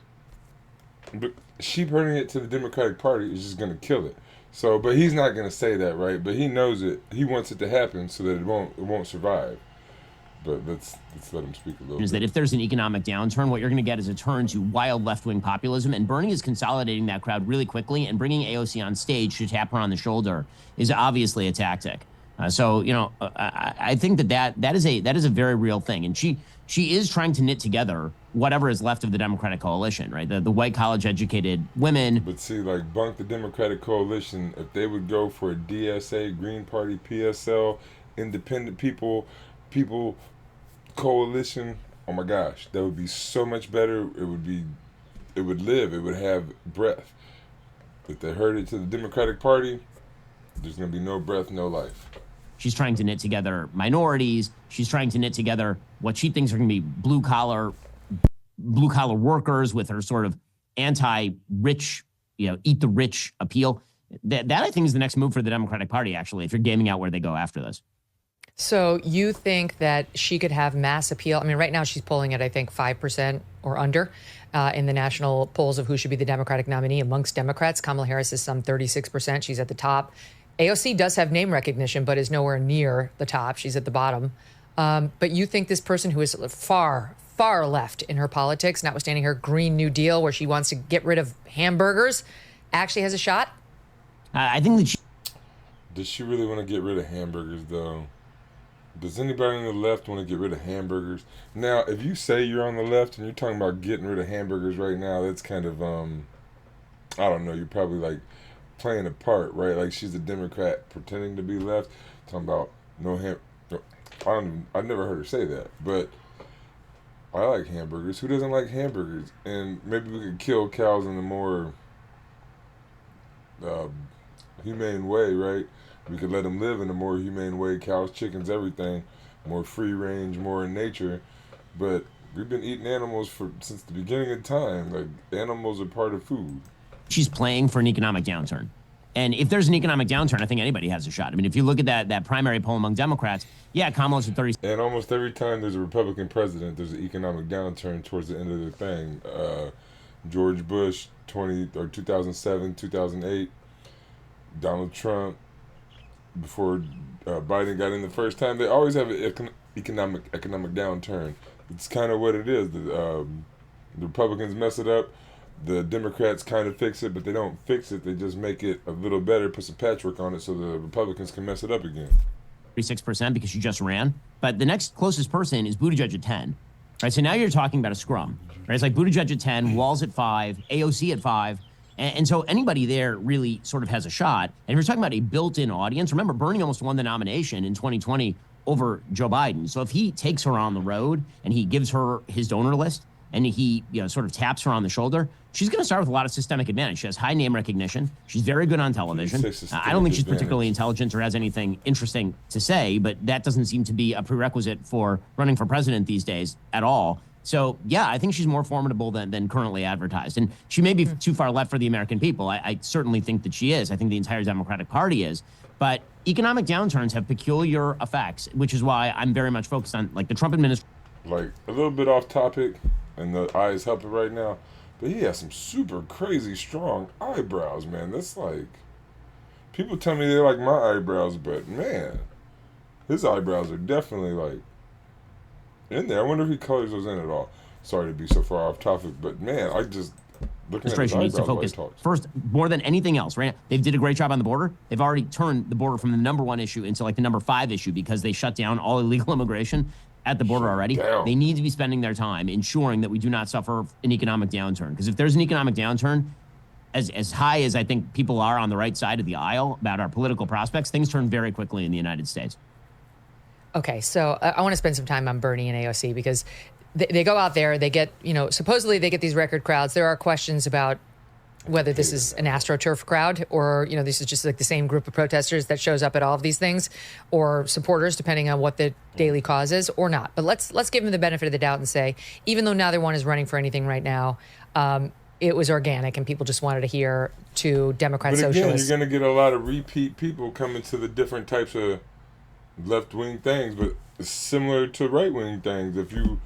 But she bringing it to the Democratic Party is just going to kill it. So, but he's not going to say that, right? But he knows it. He wants it to happen so that it won't survive. But let's let him speak a little bit. Is that if there's an economic downturn, what you're going to get is a turn to wild left-wing populism, and Bernie is consolidating that crowd really quickly, and bringing AOC on stage to tap her on the shoulder is obviously a tactic. I think that is a very real thing, and she is trying to knit together whatever is left of the Democratic coalition, right? The white college-educated women. But see, like, bunk the Democratic coalition, if they would go for a DSA, Green Party, PSL, independent people coalition, oh my gosh, that would be so much better. It would live, it would have breath. If they heard it to the Democratic Party, there's going to be no breath, no life. She's trying to knit together minorities. She's trying to knit together what she thinks are going to be blue collar workers with her sort of anti-rich, eat the rich appeal. That I think is the next move for the Democratic Party, actually, if you're gaming out where they go after this. So you think that she could have mass appeal? I mean, right now she's polling at, I think, 5% or under in the national polls of who should be the Democratic nominee amongst Democrats. Kamala Harris is some 36%. She's at the top. AOC does have name recognition, but is nowhere near the top. She's at the bottom. But you think this person who is far, far left in her politics, notwithstanding her Green New Deal, where she wants to get rid of hamburgers, actually has a shot? I think that Does she really want to get rid of hamburgers, though? Does anybody on the left want to get rid of hamburgers? Now, if you say you're on the left and you're talking about getting rid of hamburgers right now, that's kind of, I don't know, you're probably like playing a part, right? Like she's a Democrat pretending to be left, talking about no I've never heard her say that, but I like hamburgers. Who doesn't like hamburgers? And maybe we could kill cows in a more humane way, right? We could let them live in a more humane way. Cows, chickens, everything, more free range, more in nature. But we've been eating animals since the beginning of time. Like, animals are part of food. She's playing for an economic downturn. And if there's an economic downturn, I think anybody has a shot. I mean, if you look at that primary poll among Democrats, Kamala's at 30. And almost every time there's a Republican president, there's an economic downturn towards the end of the thing. George Bush, 2007, 2008. Donald Trump, before Biden got in the first time, they always have an economic downturn. It's kind of what it is. The Republicans mess it up. The Democrats kind of fix it, but they don't fix it. They just make it a little better, put some patchwork on it so the Republicans can mess it up again. 36% because she just ran. But the next closest person is Buttigieg at 10. Right, so now you're talking about a scrum. Right, it's like Buttigieg at 10, Walz at 5, AOC at 5. And so anybody there really sort of has a shot. And if you're talking about a built-in audience, remember, Bernie almost won the nomination in 2020 over Joe Biden. So if he takes her on the road and he gives her his donor list and he sort of taps her on the shoulder, she's going to start with a lot of systemic advantage. She has high name recognition. She's very good on television. I don't think she's particularly intelligent or has anything interesting to say, but that doesn't seem to be a prerequisite for running for president these days at all. So, I think she's more formidable than currently advertised. And she may be too far left for the American people. I certainly think that she is. I think the entire Democratic Party is. But economic downturns have peculiar effects, which is why I'm very much focused on, like, the Trump administration. Like, a little bit off topic, and the eyes helping right now, but he has some super crazy strong eyebrows, man. That's like, people tell me they like my eyebrows, but man, his eyebrows are definitely like in there. I wonder if he colors those in at all. sorry to be so far off topic, but man, I just looking at his Administration needs to eyebrows while he focus talks. first, more than anything else, right? They did a great job on the border. They've already turned the border from the #1 issue into like the #5 issue because they shut down all illegal immigration at the border already. They need to be spending their time ensuring that we do not suffer an economic downturn. Because if there's an economic downturn, as high as I think people are on the right side of the aisle about our political prospects, things turn very quickly in the United States. Okay, so I want to spend some time on Bernie and AOC because they go out there, they get, supposedly they get these record crowds. There are questions about whether this is an AstroTurf crowd or, this is just like the same group of protesters that shows up at all of these things, or supporters, depending on what the daily cause is or not. But let's give them the benefit of the doubt and say, even though neither one is running for anything right now, it was organic and people just wanted to hear two Democrat But again, socialists. you're going to get a lot of repeat people coming to the different types of left-wing things, but it's similar to right-wing things. If you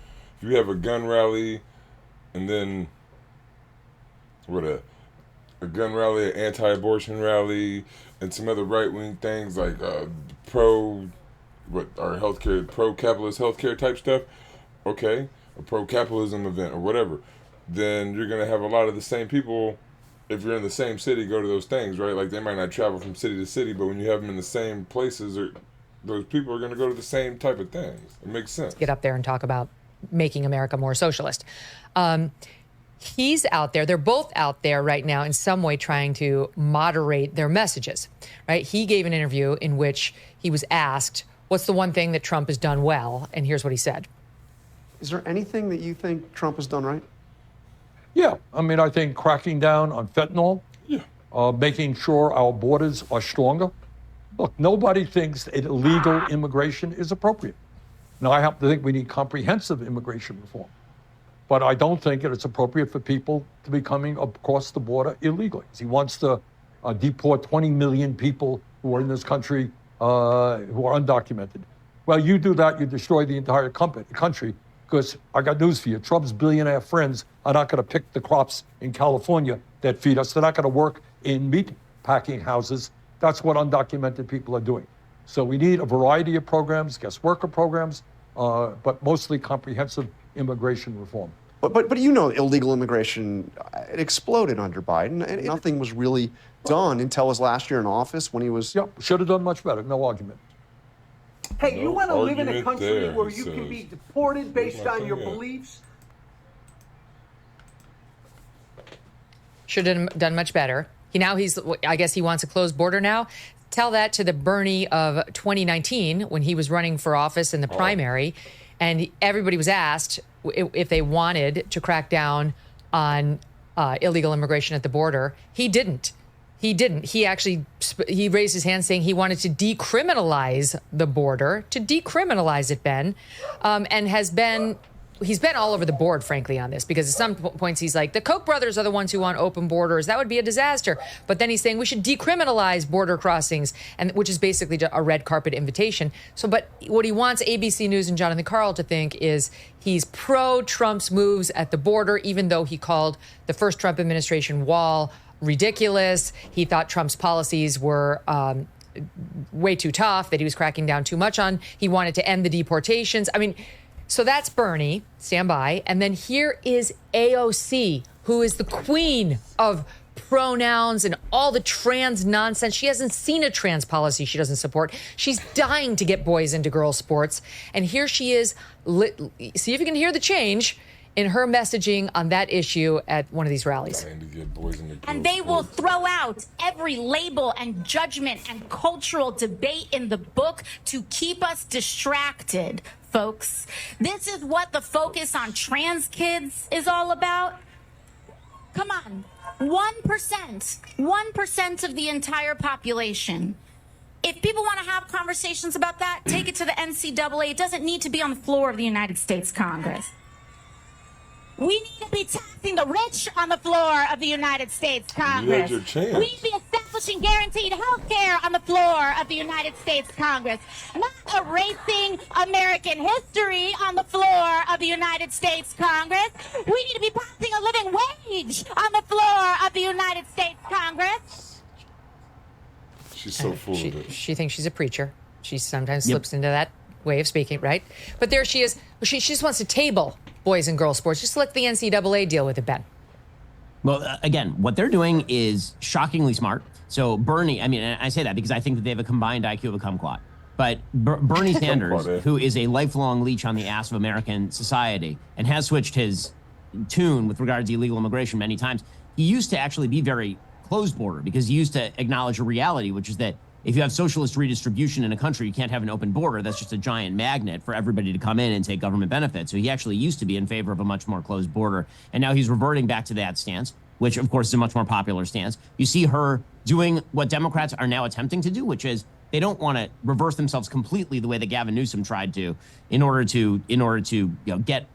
have a gun rally and then a gun rally, an anti-abortion rally, and some other right-wing things like pro-capitalist healthcare type stuff, okay, a pro-capitalism event or whatever, then you're going to have a lot of the same people, if you're in the same city, go to those things, right? Like they might not travel from city to city, but when you have them in the same places, those people are going to go to the same type of things. It makes sense. Get up there and talk about making America more socialist. He's out there. They're both out there right now in some way trying to moderate their messages, right? He gave an interview in which he was asked, what's the one thing that Trump has done well? And here's what he said. Is there anything that you think Trump has done right? Yeah, I think cracking down on fentanyl, making sure our borders are stronger. Look, nobody thinks that illegal immigration is appropriate. Now, I happen to think we need comprehensive immigration reform. But I don't think that it's appropriate for people to be coming across the border illegally. He wants to deport 20 million people who are in this country who are undocumented. Well, you do that, you destroy the entire country, because I got news for you. Trump's billionaire friends are not going to pick the crops in California that feed us. They're not going to work in meat packing houses. That's what undocumented people are doing. So we need a variety of programs, guest worker programs, but mostly comprehensive immigration reform. But illegal immigration, it exploded under Biden, and nothing was really done until his last year in office when he was... Yep, should have done much better, no argument. Hey, you want to live in a country there, where you can be deported based on your beliefs? Should have done much better. I guess he wants a closed border now. Tell that to the Bernie of 2019 when he was running for office in the primary, and everybody was asked if they wanted to crack down on illegal immigration at the border. He didn't. He actually raised his hand saying he wanted to decriminalize the border, to decriminalize it, Ben, and he's been all over the board, frankly, on this, because at some points he's like, the Koch brothers are the ones who want open borders. That would be a disaster. But then he's saying we should decriminalize border crossings, and which is basically a red carpet invitation. But what he wants ABC News and Jonathan Karl to think is he's pro-Trump's moves at the border, even though he called the first Trump administration wall ridiculous. He thought Trump's policies were way too tough, that he was cracking down too much on. He wanted to end the deportations. So that's Bernie, stand by. And then here is AOC, who is the queen of pronouns and all the trans nonsense. She hasn't seen a trans policy she doesn't support. She's dying to get boys into girls' sports. And here she is. See if you can hear the change in her messaging on that issue at one of these rallies. And they will throw out every label and judgment and cultural debate in the book to keep us distracted, folks. This is what the focus on trans kids is all about. Come on, 1% of the entire population. If people want to have conversations about that, take it to the NCAA. It doesn't need to be on the floor of the United States Congress. We need to be taxing the rich on the floor of the United States Congress. You had your chance. We need to be establishing guaranteed health care on the floor of the United States Congress. Not erasing American history on the floor of the United States Congress. We need to be passing a living wage on the floor of the United States Congress. She's so full of it. She thinks she's a preacher. She sometimes slips into that way of speaking, right? But there she is. She just wants to table boys and girls sports. Just let the NCAA deal with it, Ben. Well, again, what they're doing is shockingly smart. So Bernie, I mean, and I say that because I think that they have a combined IQ of a kumquat. But Bernie Sanders, who is a lifelong leech on the ass of American society and has switched his tune with regards to illegal immigration many times, he used to actually be very closed border because he used to acknowledge a reality, which is that if you have socialist redistribution in a country, you can't have an open border. That's just a giant magnet for everybody to come in and take government benefits. So he actually used to be in favor of a much more closed border. And now he's reverting back to that stance, which of course is a much more popular stance. You see her doing what Democrats are now attempting to do, which is they don't want to reverse themselves completely the way that Gavin Newsom tried to in order to get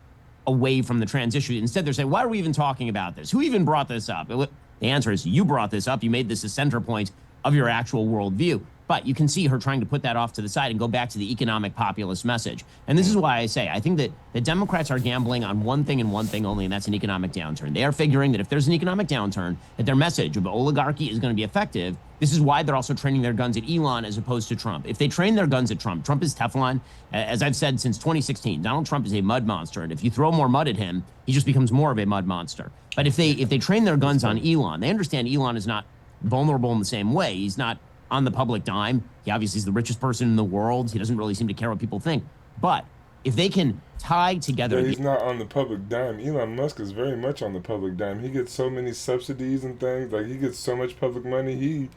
away from the trans issue. Instead, they're saying, why are we even talking about this? Who even brought this up? The answer is you brought this up. You made this a center point of your actual worldview. But you can see her trying to put that off to the side and go back to the economic populist message. And this is why I say, I think that the Democrats are gambling on one thing and one thing only, and that's an economic downturn. They are figuring that if there's an economic downturn, that their message of oligarchy is going to be effective. This is why they're also training their guns at Elon as opposed to Trump. If they train their guns at Trump, Trump is Teflon. As I've said since 2016, Donald Trump is a mud monster. And if you throw more mud at him, he just becomes more of a mud monster. But if they train their guns on Elon, they understand Elon is not vulnerable in the same way. He's not on the public dime. He obviously is the richest person in the world. He doesn't really seem to care what people think. But if they can tie together... Yeah, he's not on the public dime. Elon Musk is very much on the public dime. He gets so many subsidies and things. Like, he gets so much public money. He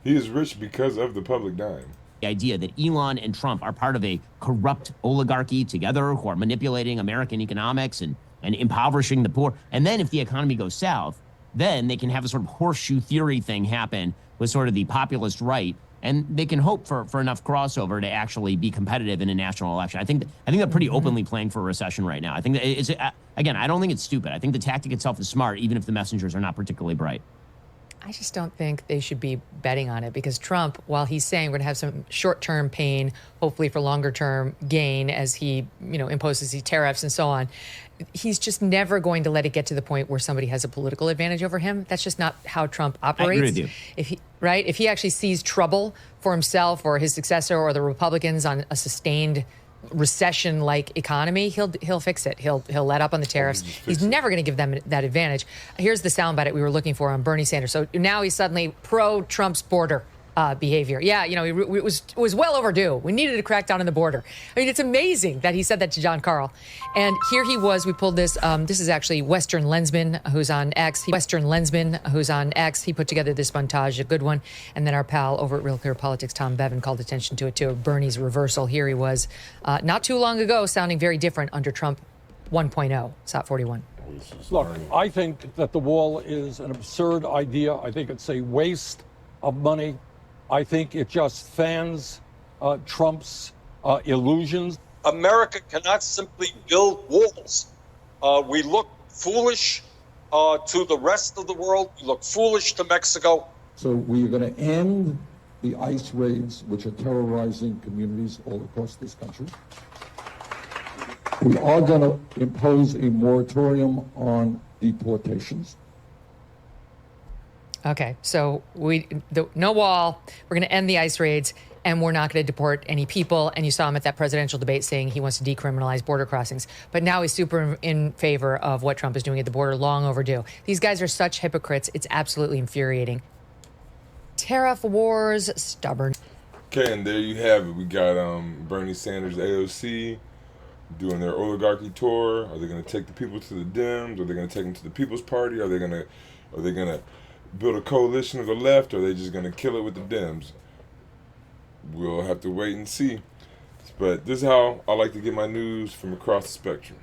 is rich because of the public dime. The idea that Elon and Trump are part of a corrupt oligarchy together who are manipulating American economics and impoverishing the poor. And then if the economy goes south, then they can have a sort of horseshoe theory thing happen with sort of the populist right, and they can hope for enough crossover to actually be competitive in a national election. I think they're pretty openly playing for a recession right now. I think that it's, again, I don't think it's stupid. I think the tactic itself is smart, even if the messengers are not particularly bright. I just don't think they should be betting on it because Trump, while he's saying we're going to have some short-term pain, hopefully for longer-term gain as he, imposes these tariffs and so on, he's just never going to let it get to the point where somebody has a political advantage over him. That's just not how Trump operates. I agree with you. If he actually sees trouble for himself or his successor or the Republicans on a sustained recession-like economy, he'll fix it. He'll let up on the tariffs. He's never going to give them that advantage. Here's the soundbite that we were looking for on Bernie Sanders. So now he's suddenly pro-Trump's border behavior. Yeah, it was well overdue. We needed to crack down on the border. I mean, it's amazing that he said that to John Carl. And here he was. We pulled this. This is actually Western Lensman, who's on X. He put together this montage, a good one. And then our pal over at Real Clear Politics, Tom Bevan, called attention to it too. Bernie's reversal. Here he was, not too long ago, sounding very different under Trump 1.0. SOT 41. Look, I think that the wall is an absurd idea. I think it's a waste of money. I think it just fans Trump's illusions. America cannot simply build walls. We look foolish to the rest of the world. We look foolish to Mexico. So we're going to end the ICE raids, which are terrorizing communities all across this country. We are going to impose a moratorium on deportations. Okay, so no wall. We're going to end the ICE raids, and we're not going to deport any people. And you saw him at that presidential debate saying he wants to decriminalize border crossings. But now he's super in favor of what Trump is doing at the border, long overdue. These guys are such hypocrites. It's absolutely infuriating. Tariff wars, stubborn. Okay, and there you have it. We got Bernie Sanders, AOC, doing their oligarchy tour. Are they going to take the people to the Dems? Are they going to take them to the People's Party? Are they going to build a coalition of the left, or are they just going to kill it with the Dems? We'll have to wait and see. But this is how I like to get my news from across the spectrum.